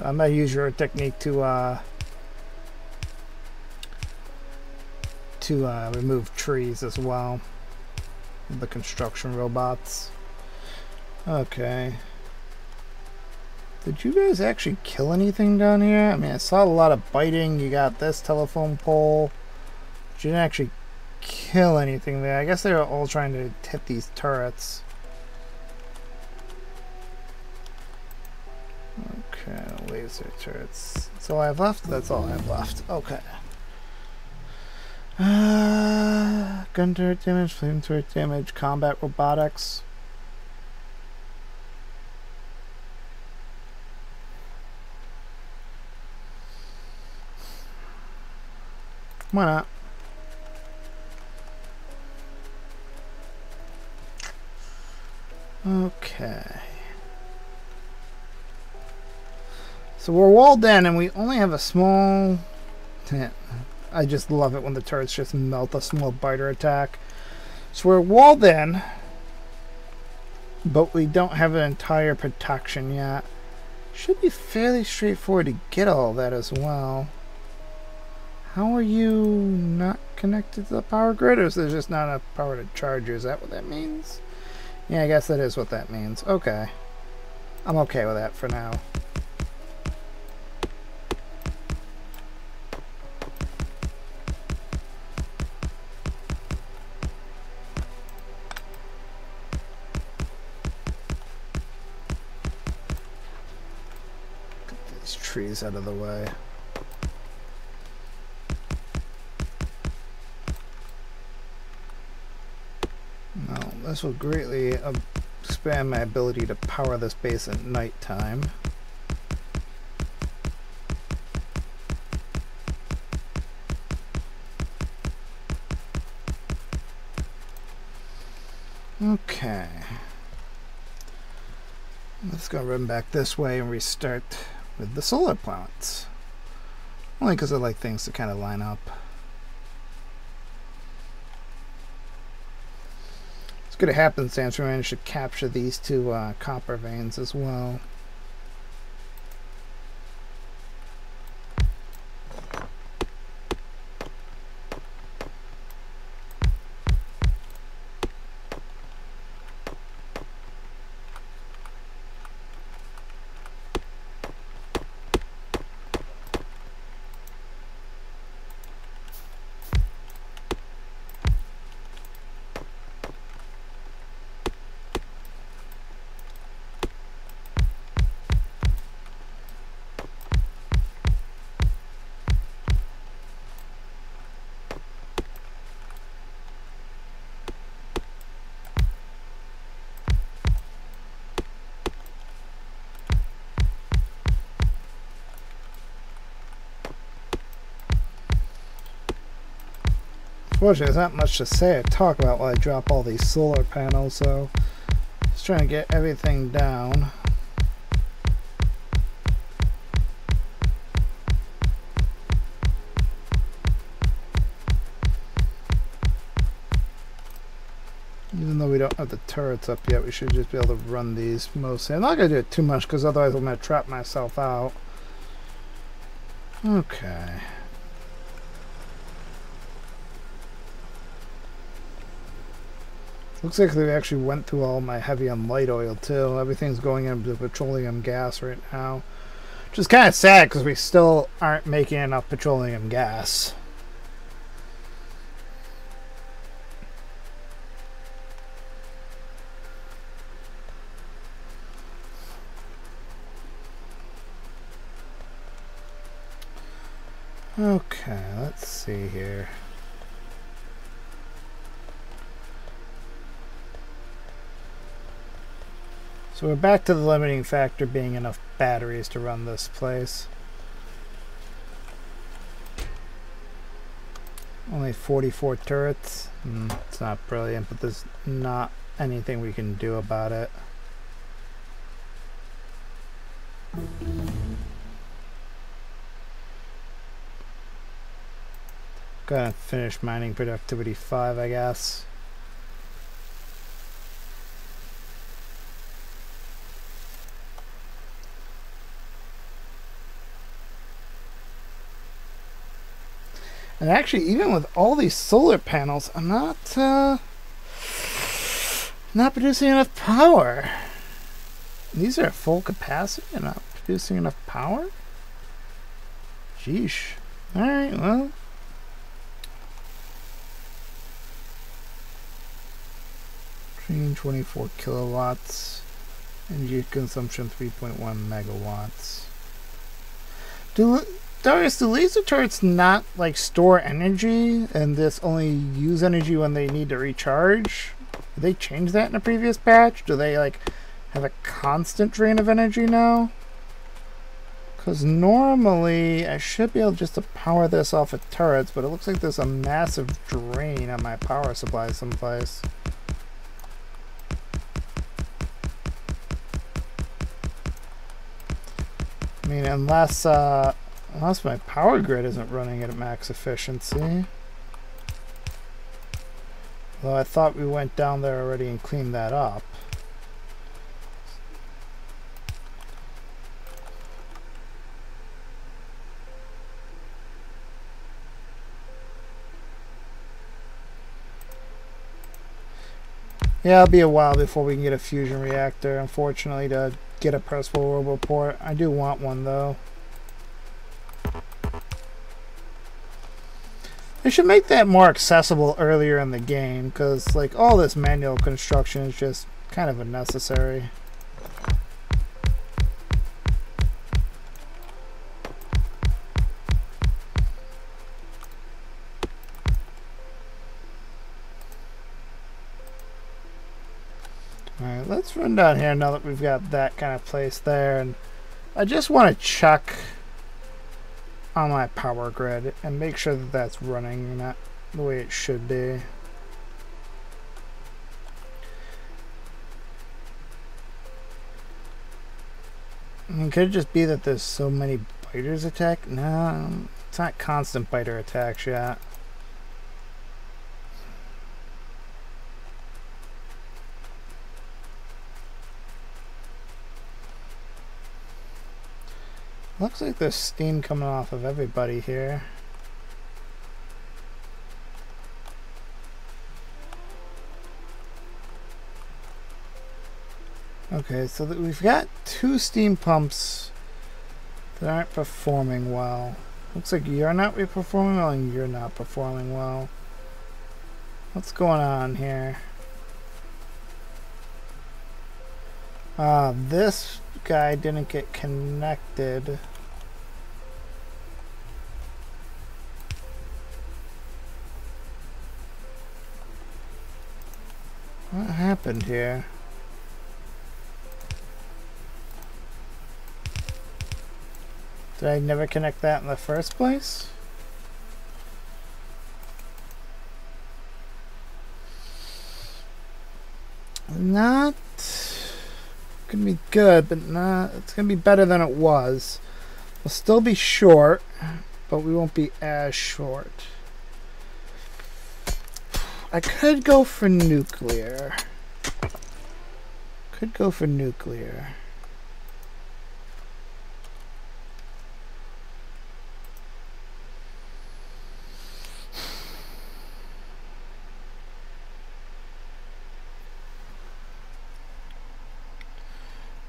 I might use your technique to remove trees as well. The construction robots. Okay. Did you guys actually kill anything down here? I mean, I saw a lot of biting. You got this telephone pole. But you didn't actually kill anything there. I guess they were all trying to hit these turrets. laser turrets. That's all I have left? That's all I have left. Okay. Gun turret damage, flame turret damage, combat robotics. Why not? Okay. So we're walled in and we only have a small... I just love it when the turrets just melt a small biter attack. So we're walled in, but we don't have an entire protection yet. Should be fairly straightforward to get all that as well. How are you not connected to the power grid, or is there just not enough power to charge you? Is that what that means? Yeah, I guess that is what that means. Okay. I'm okay with that for now. Get these trees out of the way. This will greatly expand my ability to power this base at nighttime. Okay. Let's go run back this way and restart with the solar planets. Only because I like things to kind of line up. Good happenstance, we managed to capture these two copper veins as well. Unfortunately, there's not much to say or talk about while I drop all these solar panels, so just trying to get everything down. Even though we don't have the turrets up yet, we should just be able to run these mostly. I'm not going to do it too much because otherwise I'm going to trap myself out. Okay. Looks like they actually went through all my heavy and light oil too. Everything's going into petroleum gas right now. Which is kind of sad because we still aren't making enough petroleum gas. Okay, let's see here. So we're back to the limiting factor being enough batteries to run this place. Only 44 turrets. It's not brilliant, but there's not anything we can do about it. Gonna finish mining productivity 5, I guess. And actually, even with all these solar panels, I'm not producing enough power. These are at full capacity and not producing enough power? Sheesh. Alright, well. Train 24 kilowatts. Energy consumption 3.1 megawatts. Do Darius, do laser turrets not like store energy and this only use energy when they need to recharge? Did they change that in a previous patch? Do they like have a constant drain of energy now? Because normally I should be able just to power this off of turrets, but it looks like there's a massive drain on my power supply someplace. I mean, unless my power grid isn't running at max efficiency. Though I thought we went down there already and cleaned that up. Yeah, it'll be a while before we can get a fusion reactor, unfortunately, to get a pressable roboport. I do want one, though. They should make that more accessible earlier in the game, because, like, all this manual construction is just kind of unnecessary. Alright, let's run down here now that we've got that kind of place there, and I just want to check on my power grid and make sure that that's running not the way it should be. I mean, could it just be that there's so many biters attack? No, it's not constant biter attacks yet. Looks like there's steam coming off of everybody here. Okay, so that we've got two steam pumps that aren't performing well. Looks like you're not performing well and you're not performing well. What's going on here? This guy didn't get connected. What happened here? Did I never connect that in the first place? Not gonna be good, but not. It's gonna be better than it was. We'll still be short, but we won't be as short. I could go for nuclear. Could go for nuclear.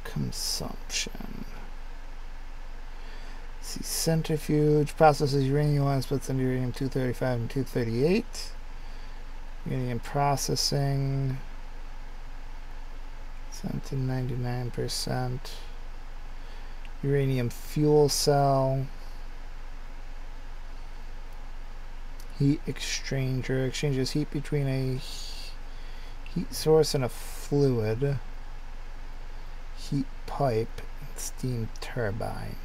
Consumption. See, centrifuge processes uranium-1 splits into uranium-235 and 238. Uranium processing, sent to 99%. Uranium fuel cell. Heat exchanger exchanges heat between a heat source and a fluid. Heat pipe and steam turbine.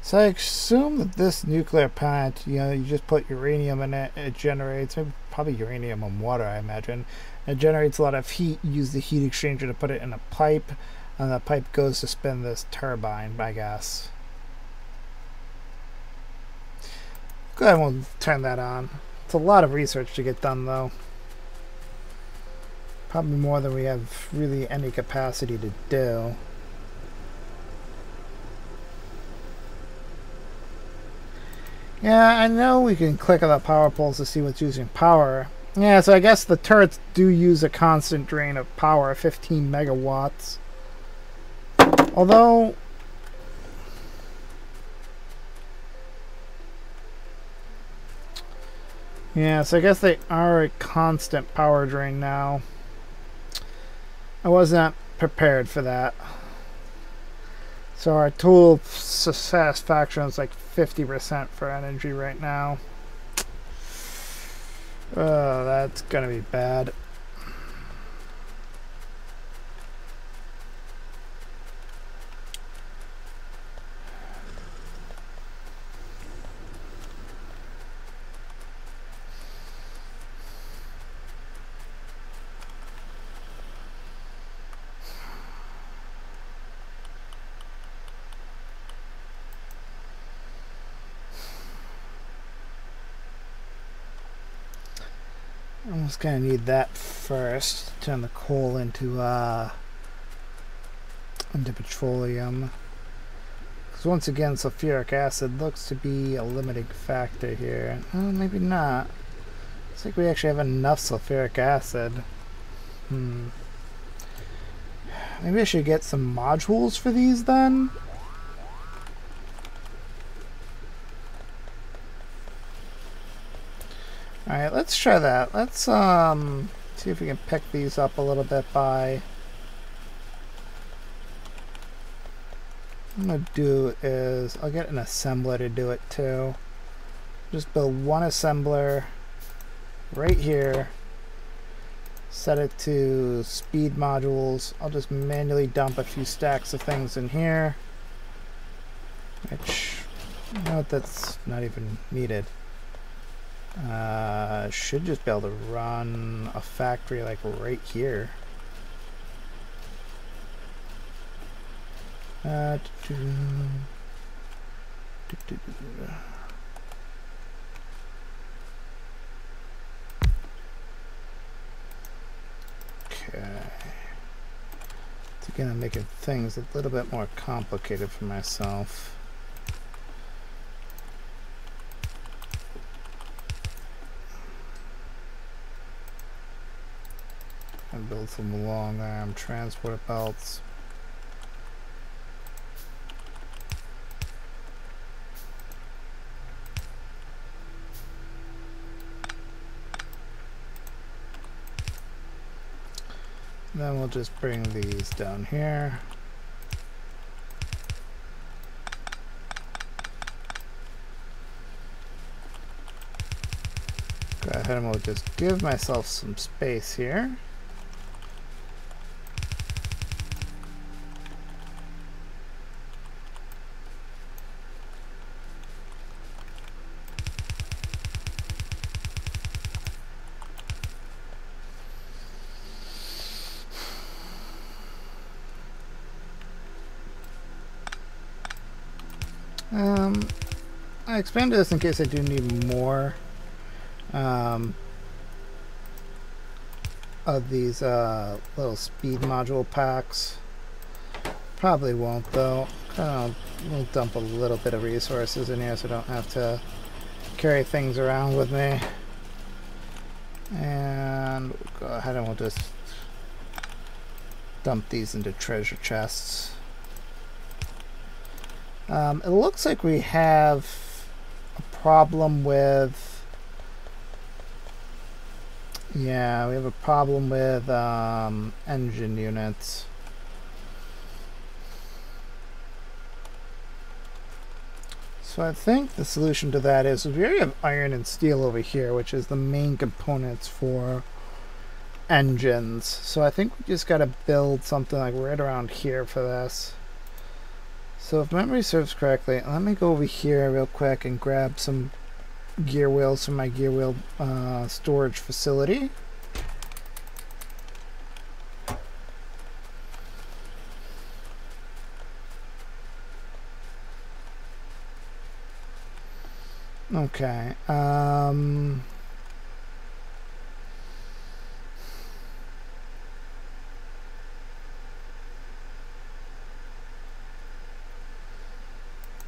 So I assume that this nuclear plant, you know, you just put uranium in it, it generates, maybe probably uranium and water, I imagine. It generates a lot of heat. You use the heat exchanger to put it in a pipe, and the pipe goes to spin this turbine, I guess. Go ahead and we'll turn that on. It's a lot of research to get done, though. Probably more than we have really any capacity to do. Yeah, I know we can click on the power poles to see what's using power. Yeah, so I guess the turrets do use a constant drain of power, 15 megawatts. Although... yeah, so I guess they are a constant power drain now. I wasn't prepared for that. So our tool satisfaction is like 50% for energy right now. Oh, that's gonna be bad. I'm just gonna need that first. Turn the coal into petroleum. Because once again, sulfuric acid looks to be a limiting factor here. Oh, maybe not. Looks like we actually have enough sulfuric acid. Maybe I should get some modules for these then? Alright, let's try that. Let's see if we can pick these up a little bit by... What I'm going to do is, I'll get an assembler to do it too. Just build one assembler right here. Set it to speed modules. I'll just manually dump a few stacks of things in here. Which, you know, that's not even needed. Should just be able to run a factory like right here. Okay. So again, I'm making things a little bit more complicated for myself. And build some long arm transport belts. Then we'll just bring these down here. Go ahead and we'll just give myself some space here. I expanded this in case I do need more of these little speed module packs. Probably won't though. We'll dump a little bit of resources in here so I don't have to carry things around with me. And we'll go ahead and we'll just dump these into treasure chests. It looks like we have a problem with... Yeah, we have a problem with engine units. So I think the solution to that is we already have iron and steel over here, which is the main components for engines. So I think we just got to build something like right around here for this. So if memory serves correctly, let me go over here real quick and grab some gear wheels from my gear wheel storage facility. Okay.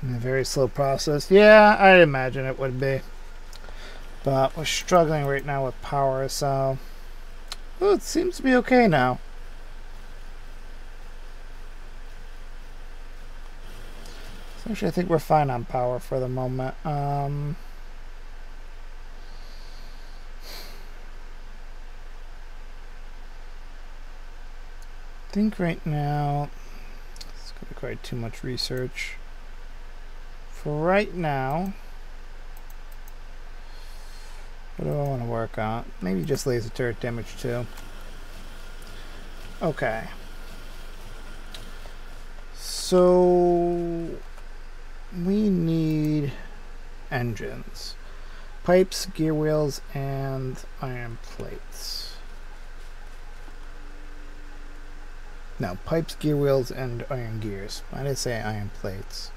A very slow process. Yeah, I'd imagine it would be. But we're struggling right now with power, so... Oh, it seems to be okay now. So actually, I think we're fine on power for the moment. think right now it's going to require too much research. For right now, what do I want to work on? Maybe just laser turret damage too. Okay. So we need engines, pipes, gear wheels, and iron plates. No, pipes, gear wheels, and iron gears. Why did I say iron plates?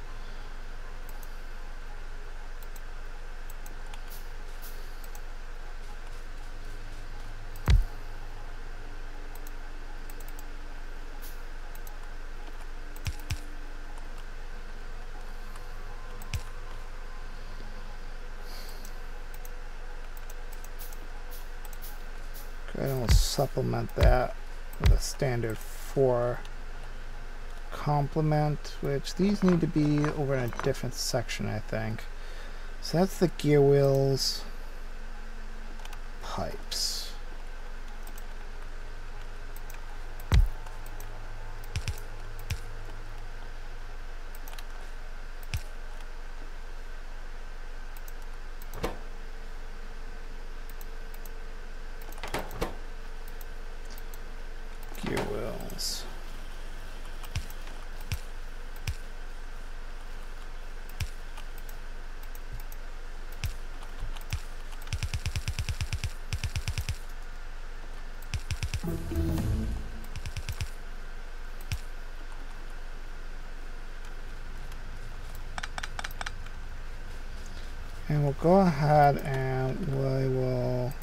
And we'll supplement that with a standard 4 complement, which these need to be over in a different section, I think. So that's the gear wheels, pipes. Gear wheels. And we'll go ahead and we will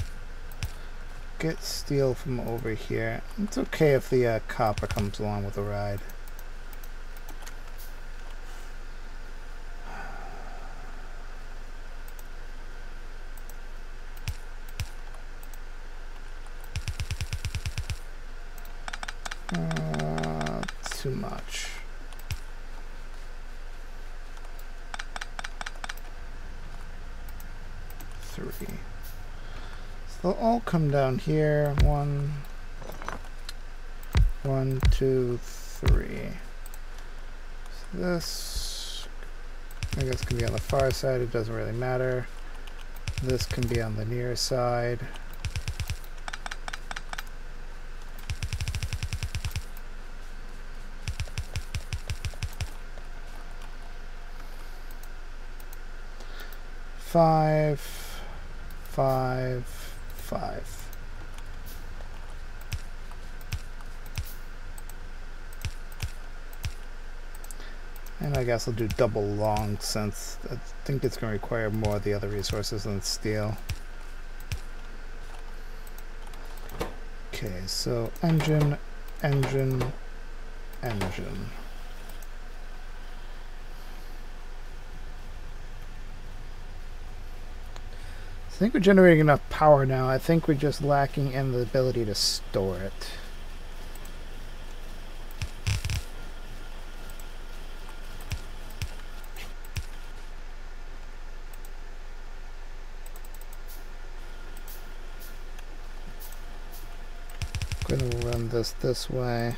get steel from over here. It's okay if the copper comes along with the ride. Too much. Three. So they'll all come down here. 1, 2, 3. So this, I guess, can be on the far side. It doesn't really matter. This can be on the near side. Five, 5, 5. And I guess I'll do double long since I think it's going to require more of the other resources than steel. Okay, so engine, engine, engine. I think we're generating enough power now. I think we're just lacking in the ability to store it. I'm going to run this way.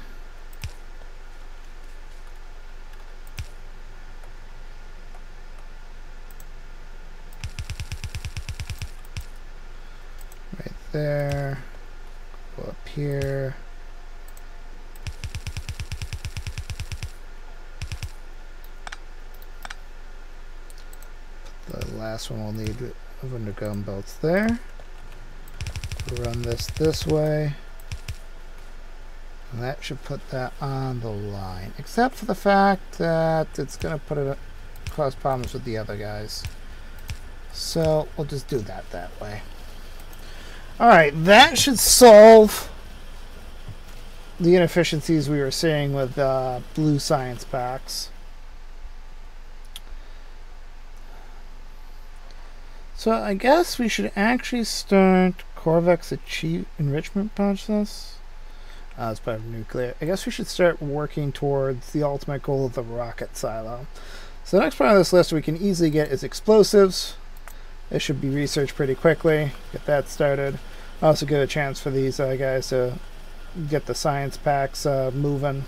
There, go up here. The last one will need of underground belts there. Run this way. And that should put that on the line. Except for the fact that it's going to put it cause problems with the other guys. So we'll just do that way. Alright, that should solve the inefficiencies we were seeing with blue science packs. So I guess we should actually start Korvax's enrichment process. As part of nuclear. I guess we should start working towards the ultimate goal of the rocket silo. So the next part of this list we can easily get is explosives. This should be researched pretty quickly. Get that started. Also give a chance for these guys to get the science packs moving.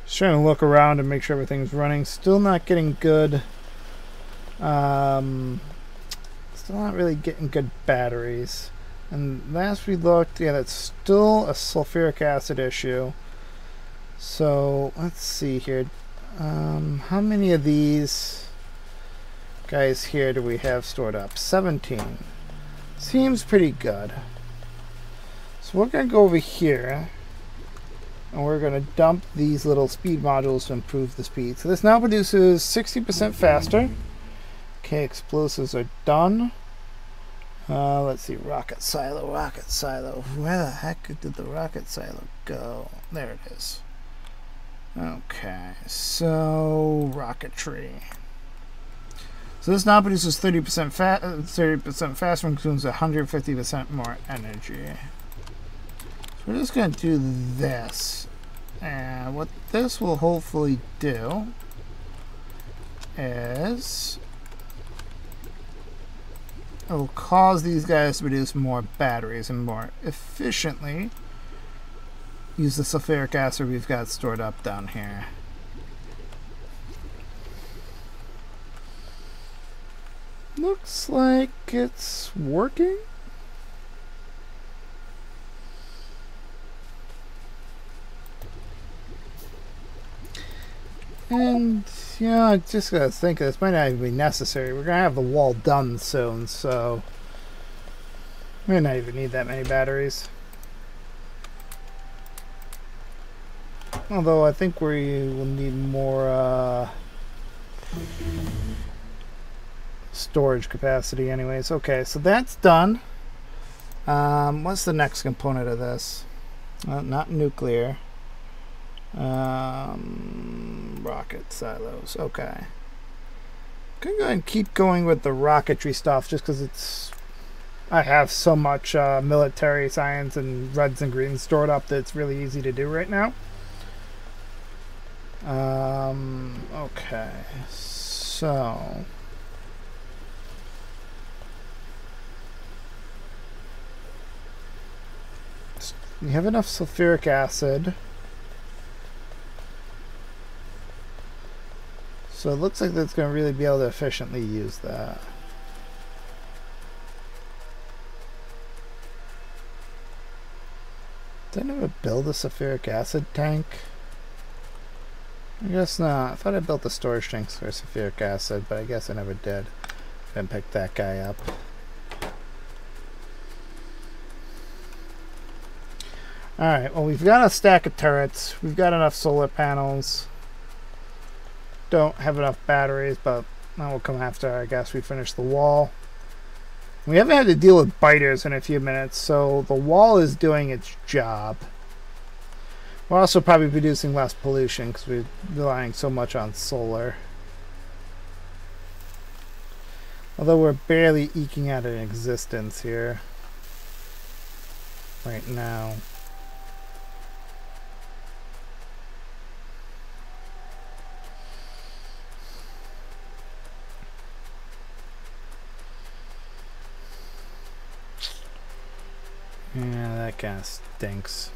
Just trying to look around and make sure everything's running. Still not getting good. Still not really getting good batteries. And last we looked, yeah, that's still a sulfuric acid issue. So let's see here. How many of these guys here do we have stored up? 17. Seems pretty good. So we're going to go over here and we're going to dump these little speed modules to improve the speed. So this now produces 60% faster. Okay, explosives are done. Let's see, rocket silo. Where the heck did the rocket silo go? There it is. Okay, so rocketry. So this now produces 30% faster and consumes 150% more energy. So we're just going to do this. And what this will hopefully do is it will cause these guys to produce more batteries and more efficiently use the sulfuric acid we've got stored up down here. Looks like it's working. And, you know, I just gotta think this might not even be necessary. We're gonna have the wall done soon, so we might not even need that many batteries. Although I think we will need more storage capacity anyways. Okay, so that's done. What's the next component of this? Not nuclear. Rocket silos. Okay. I'm gonna go ahead and keep going with the rocketry stuff just because I have so much military science and reds and greens stored up that it's really easy to do right now. Okay, so we have enough sulfuric acid. So it looks like that's going to really be able to efficiently use that. Did I never build a sulfuric acid tank? I guess not. I thought I built the storage tanks for sulfuric acid, but I guess I never did. Didn't pick that guy up. Alright, well, we've got a stack of turrets. We've got enough solar panels. Don't have enough batteries, but that will come after, I guess, we finish the wall. We haven't had to deal with biters in a few minutes, so the wall is doing its job. We're also probably producing less pollution because we're relying so much on solar. Although we're barely eking out an existence here right now. Yeah, that kind of stinks.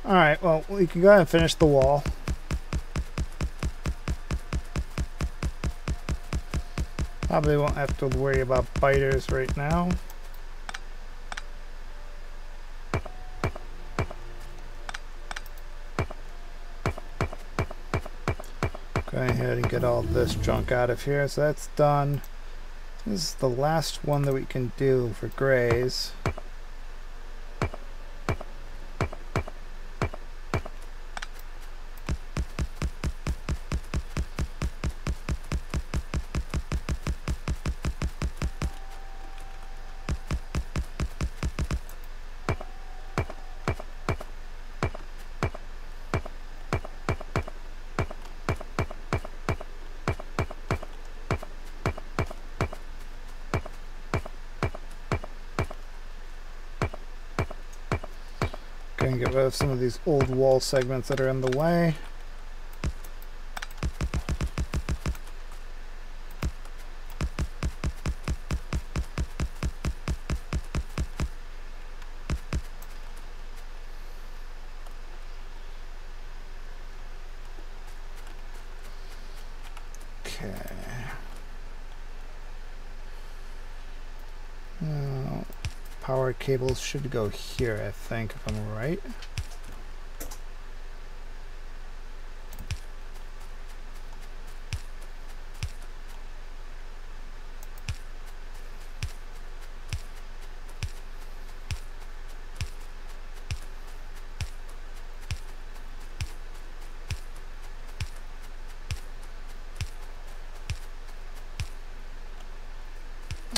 Alright, well, we can go ahead and finish the wall. Probably won't have to worry about biters right now. Go ahead and get all this junk out of here. So that's done. This is the last one that we can do for grays. Going to get rid of some of these old wall segments that are in the way. Okay. Now, power cables should go here, I think, if I'm right.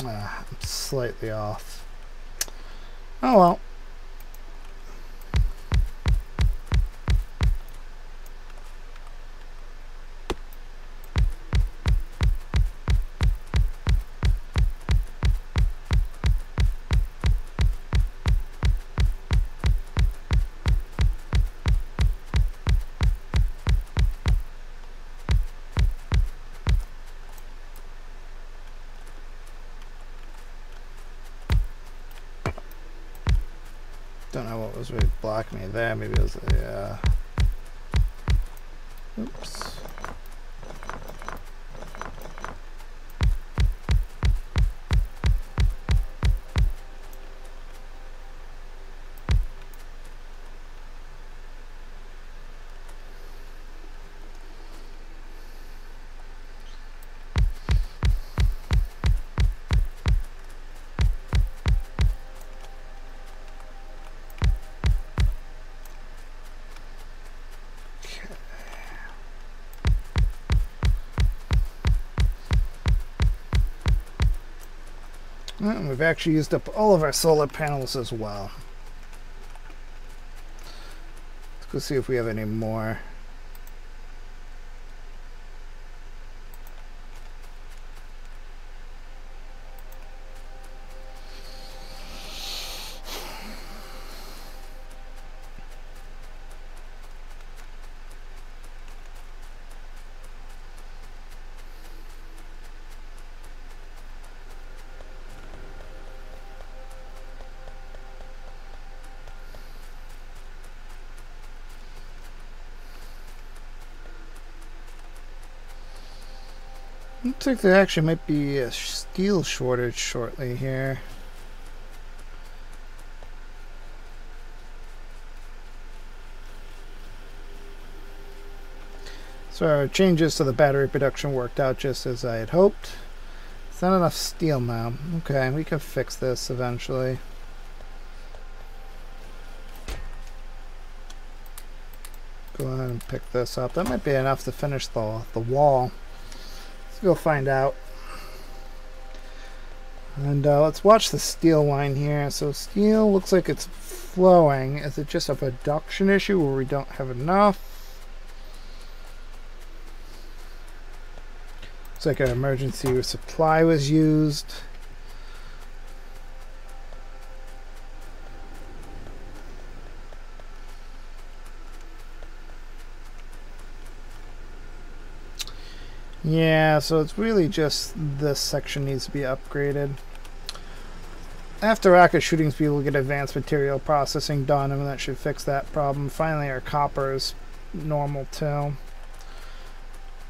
I'm slightly off. Oh well. Don't know what was really blocking me there. Maybe it was a. Oops. And we've actually used up all of our solar panels as well. Let's go see if we have any more. Looks like there actually might be a steel shortage shortly here. So our changes to the battery production worked out just as I had hoped. It's not enough steel now. Okay, we can fix this eventually. Go ahead and pick this up. That might be enough to finish the wall. Go find out. And let's watch the steel line here. So steel looks like it's flowing. Is it just a production issue where we don't have enough? Looks like an emergency supply was used. Yeah, so it's really just this section needs to be upgraded. After rocket shooting speed, we'll get advanced material processing done, and that should fix that problem. Finally, our copper is normal too.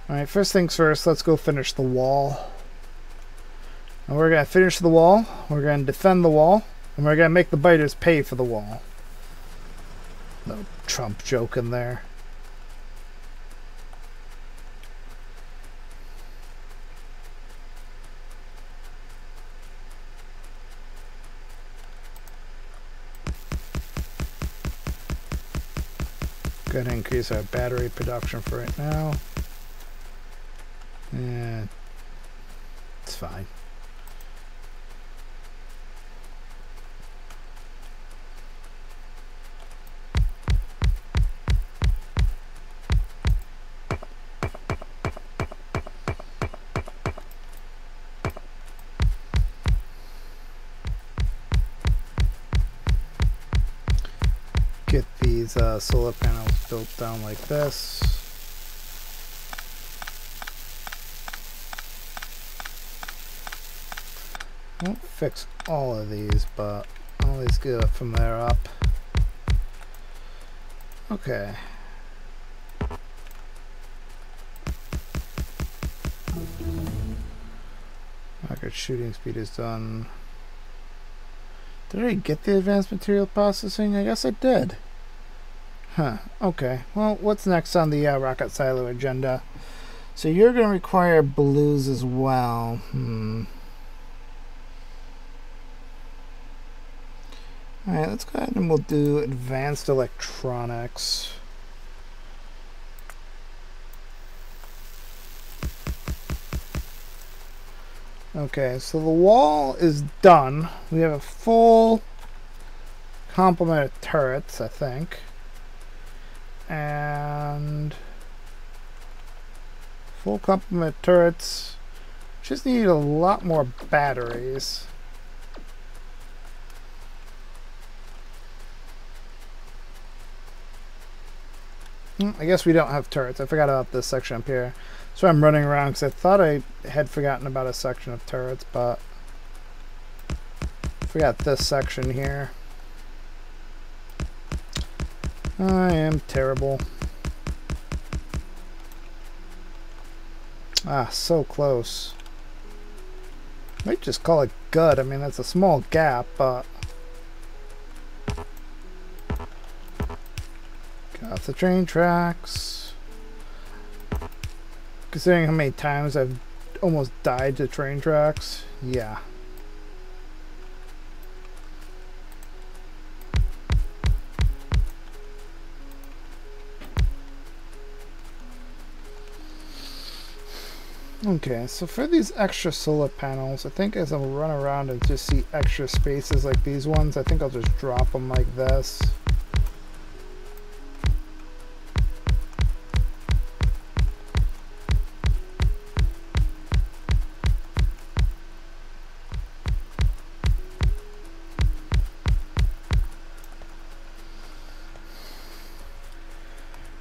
Alright, first things first, let's go finish the wall. And we're going to finish the wall, we're going to defend the wall, and we're going to make the biters pay for the wall. No Trump joke in there. Go ahead and increase our battery production for right now. Yeah, it's fine. Get these solar panels built down like this. Won't fix all of these, but I'll at least get it from there up. Okay. Record shooting speed is done. Did I get the advanced material processing? I guess I did. Huh. Okay. Well, what's next on the rocket silo agenda? So you're going to require blues as well. Alright, let's go ahead and we'll do advanced electronics. Okay, so the wall is done. We have a full complement of turrets, I think. And full complement of turrets. Just need a lot more batteries. I guess we don't have turrets. I forgot about this section up here. So I'm running around because I thought I had forgotten about a section of turrets, but I forgot this section here. I am terrible. Ah, so close. Might just call it good. I mean, that's a small gap, but get off the train tracks. Considering how many times I've almost died to train tracks, yeah. Okay, so for these extra solar panels, I think as I'll run around and just see extra spaces like these ones, I think I'll just drop them like this.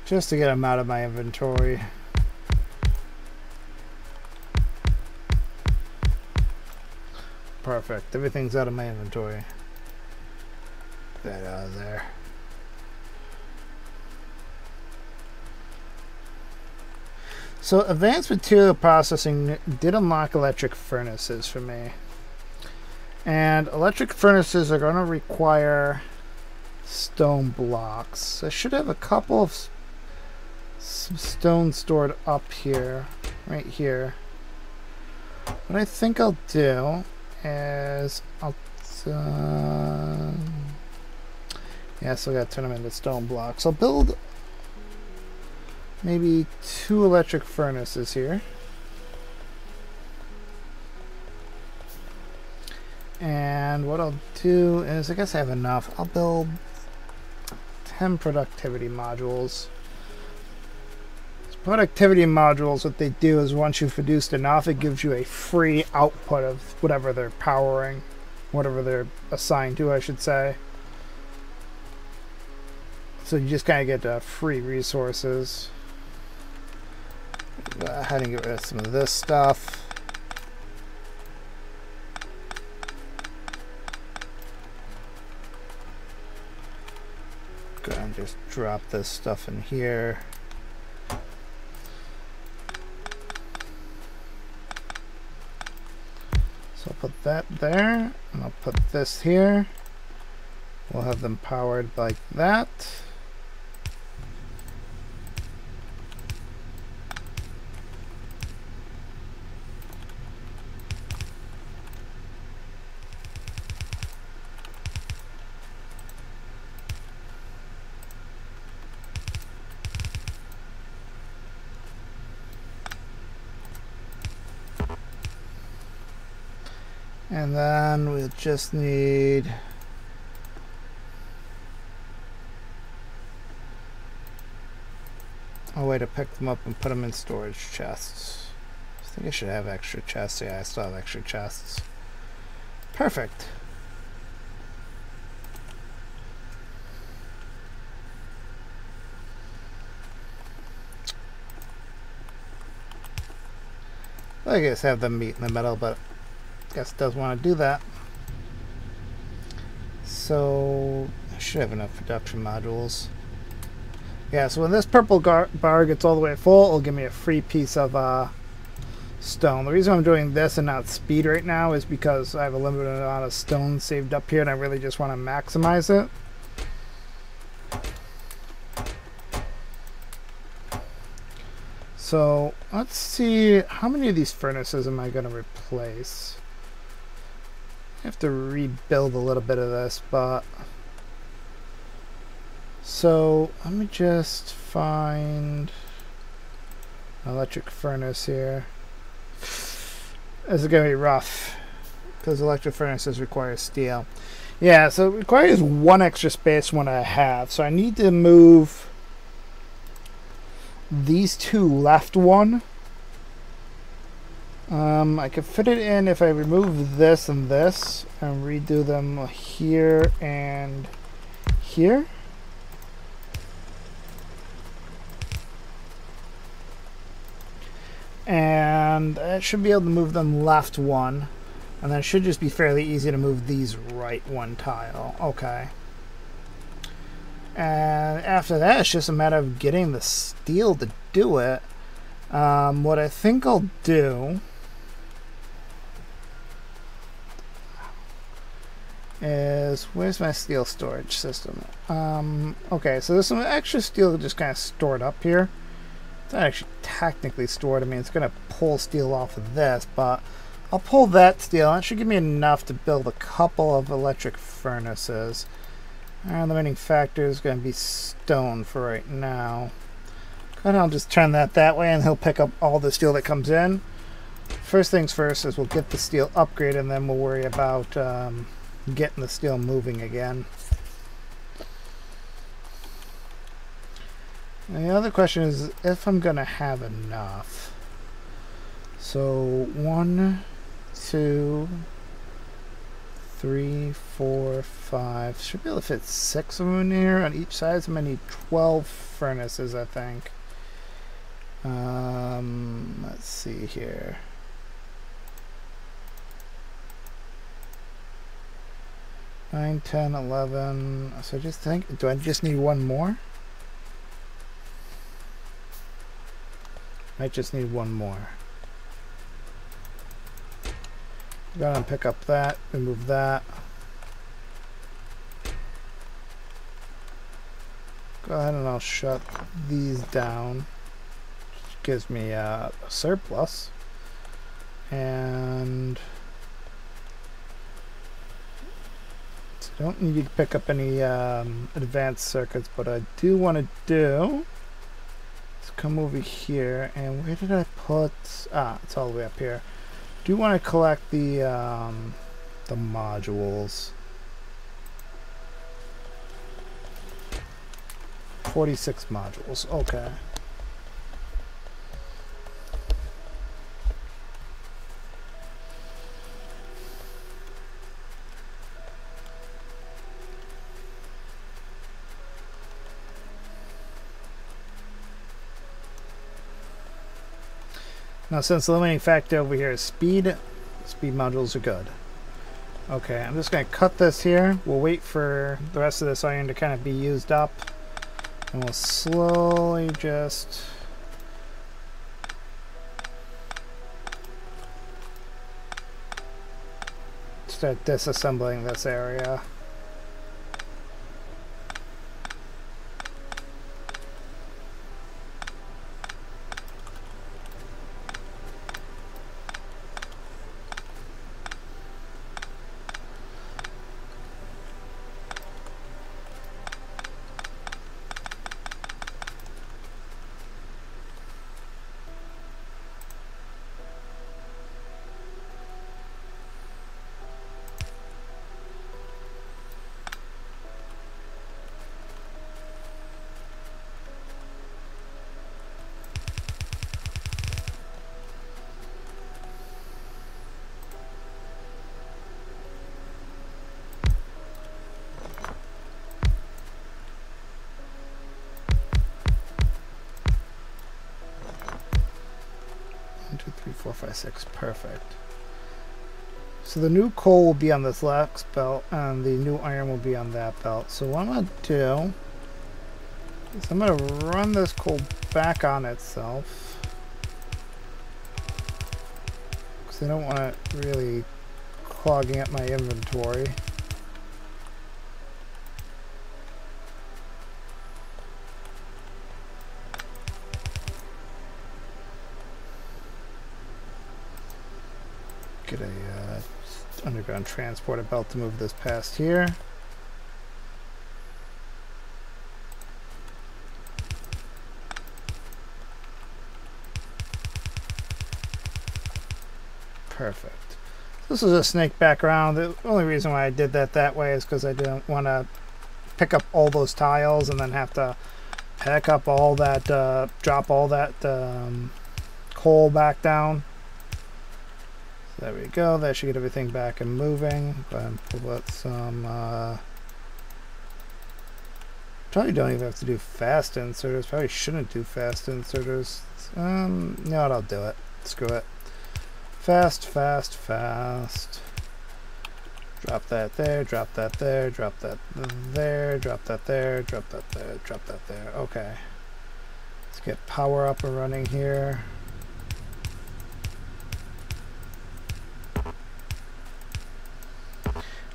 Just to get them out of my inventory. Perfect. Everything's out of my inventory. Get that out of there. So advanced material processing did unlock electric furnaces for me. And electric furnaces are going to require stone blocks. I should have a couple of some stone stored up here, right here. What I think I'll do is I'll yeah, so I gotta turn them into stone blocks. I'll build maybe 2 electric furnaces here, and what I'll do is, I guess I have enough, I'll build 10 productivity modules. Productivity modules, what they do is once you've produced enough, it gives you a free output of whatever they're powering, whatever they're assigned to, I should say. So you just kind of get free resources. Go ahead and get rid of some of this stuff. Go ahead and just drop this stuff in here. So I'll put that there, and I'll put this here. We'll have them powered like that. And then we'll just need a way to pick them up and put them in storage chests. I think I should have extra chests. Yeah, I still have extra chests. Perfect. I guess have them meet in the middle, but I guess it does want to do that. So I should have enough production modules. Yeah, so when this purple bar gets all the way full, it'll give me a free piece of stone. The reason I'm doing this and not speed right now is because I have a limited amount of stone saved up here and I really just want to maximize it. So let's see, how many of these furnaces am I going to replace? I have to rebuild a little bit of this, but... So let me just find an electric furnace here. This is going to be rough because electric furnaces require steel. Yeah, so it requires one extra space from what I have. So I need to move these two left one. I could fit it in if I remove this and this and redo them here and here. And I should be able to move them left one. And then it should just be fairly easy to move these right one tile. Okay. And after that, it's just a matter of getting the steel to do it. What I think I'll do is, where's my steel storage system? Okay, so there's some extra steel just kind of stored up here. It's not actually technically stored. I mean, it's going to pull steel off of this, but I'll pull that steel. That should give me enough to build a couple of electric furnaces. And the limiting factor is going to be stone for right now. And I'll just turn that way, and he'll pick up all the steel that comes in. First things first is we'll get the steel upgraded, and then we'll worry about getting the steel moving again. And the other question is if I'm going to have enough. So 1, 2, 3, 4, 5. Should be able to fit 6 of them in here on each side. So I need 12 furnaces, I think. Let's see here. Nine, 10, 11. So I just think, do I just need one more? Might just need one more. Go ahead and pick up that, remove that. Go ahead and I'll shut these down. Which gives me a surplus. And so I don't need to pick up any advanced circuits, but I do want to do, let's come over here, and where did I put, it's all the way up here. Do want to collect the modules. 46 modules. Okay. Now, since the limiting factor over here is speed, speed modules are good. Okay, I'm just going to cut this here. We'll wait for the rest of this iron to kind of be used up. And we'll slowly just start disassembling this area. Two, three, four, five, six. Perfect. So the new coal will be on this last belt, and the new iron will be on that belt. So what I'm going to do is I'm going to run this coal back on itself. because I don't want it really clogging up my inventory. Get a underground transporter belt to move this past here. Perfect. This is a snake back around. The only reason why I did that way is because I didn't want to pick up all those tiles and then have to pack up all that, drop all that coal back down. So there we go. That should get everything back and moving. Go ahead and put some. Probably don't even have to do fast inserters. Probably shouldn't do fast inserters. No, I'll do it. Screw it. Fast, fast, fast. Drop that there, drop that there, drop that there, drop that there, drop that there, drop that there. Okay. Let's get power up and running here.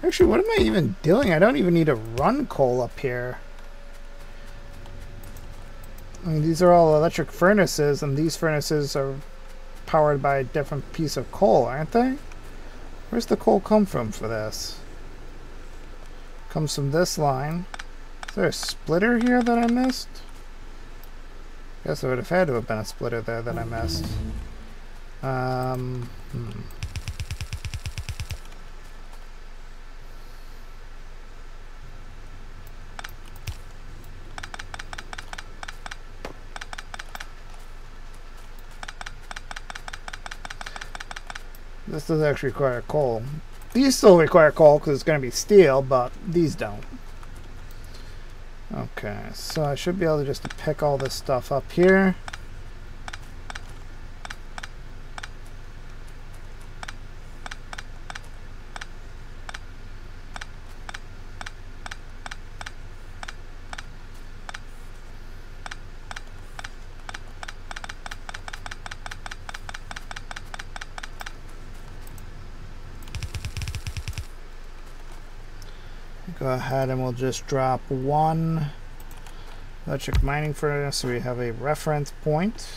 Actually, what am I even doing? I don't even need to run coal up here. I mean, these are all electric furnaces, and these furnaces are powered by a different piece of coal, aren't they? Where's the coal come from for this? Comes from this line. Is there a splitter here that I missed? Guess there would have had to have been a splitter there that I missed. This does actually require coal. These still require coal because it's going to be steel, but these don't. Okay, so I should be able to just pick all this stuff up here. Go ahead and we'll just drop one electric mining furnace so we have a reference point.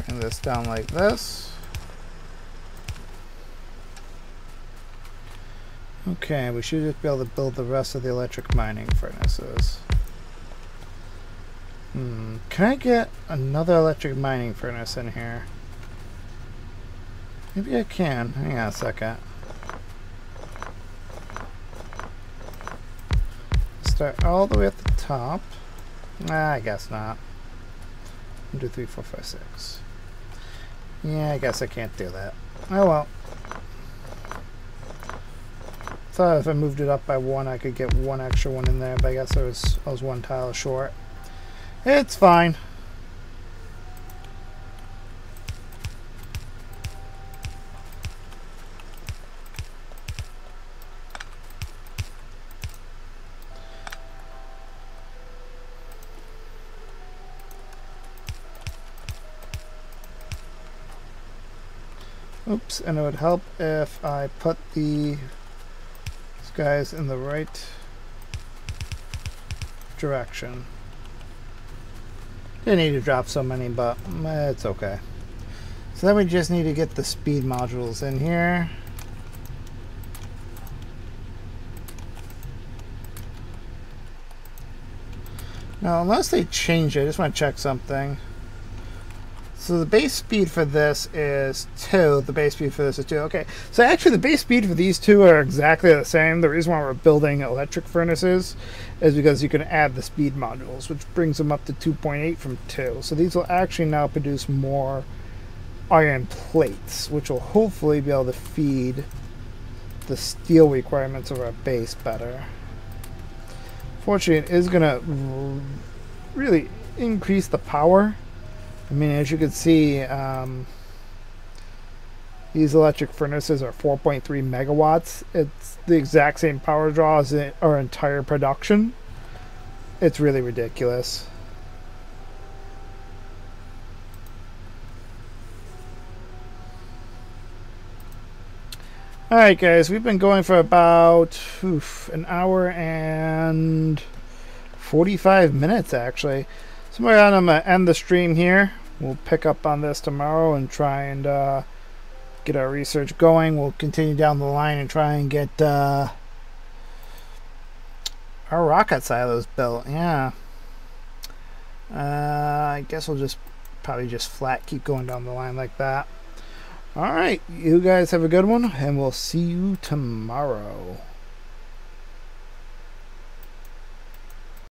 Bring this down like this. Okay, we should just be able to build the rest of the electric mining furnaces. Can I get another electric mining furnace in here? Maybe I can. Hang on a second. Start all the way at the top. Nah, I guess not. 1, 2, 3, 4, 5, 6. Yeah, I guess I can't do that. Oh well. Thought if I moved it up by 1, I could get 1 extra one in there, but I guess I was 1 tile short. It's fine. Oops, and it would help if I put these guys in the right direction. Didn't need to drop so many, but it's okay. So then we just need to get the speed modules in here. Now, unless they change it, I just want to check something. So the base speed for this is 2. The base speed for this is 2. Okay, so actually the base speed for these two are exactly the same. The reason why we're building electric furnaces is because you can add the speed modules, which brings them up to 2.8 from 2. So these will actually now produce more iron plates, which will hopefully be able to feed the steel requirements of our base better. Fortunately, it is going to really increase the power. I mean, as you can see, these electric furnaces are 4.3 megawatts. It's the exact same power draw as our entire production. It's really ridiculous. Alright guys, we've been going for about an hour and 45 minutes actually. So I'm going to end the stream here. We'll pick up on this tomorrow and try and get our research going. We'll continue down the line and try and get our rocket silos built. Yeah. I guess we'll just probably just flat keep going down the line like that. Alright, you guys have a good one, and we'll see you tomorrow.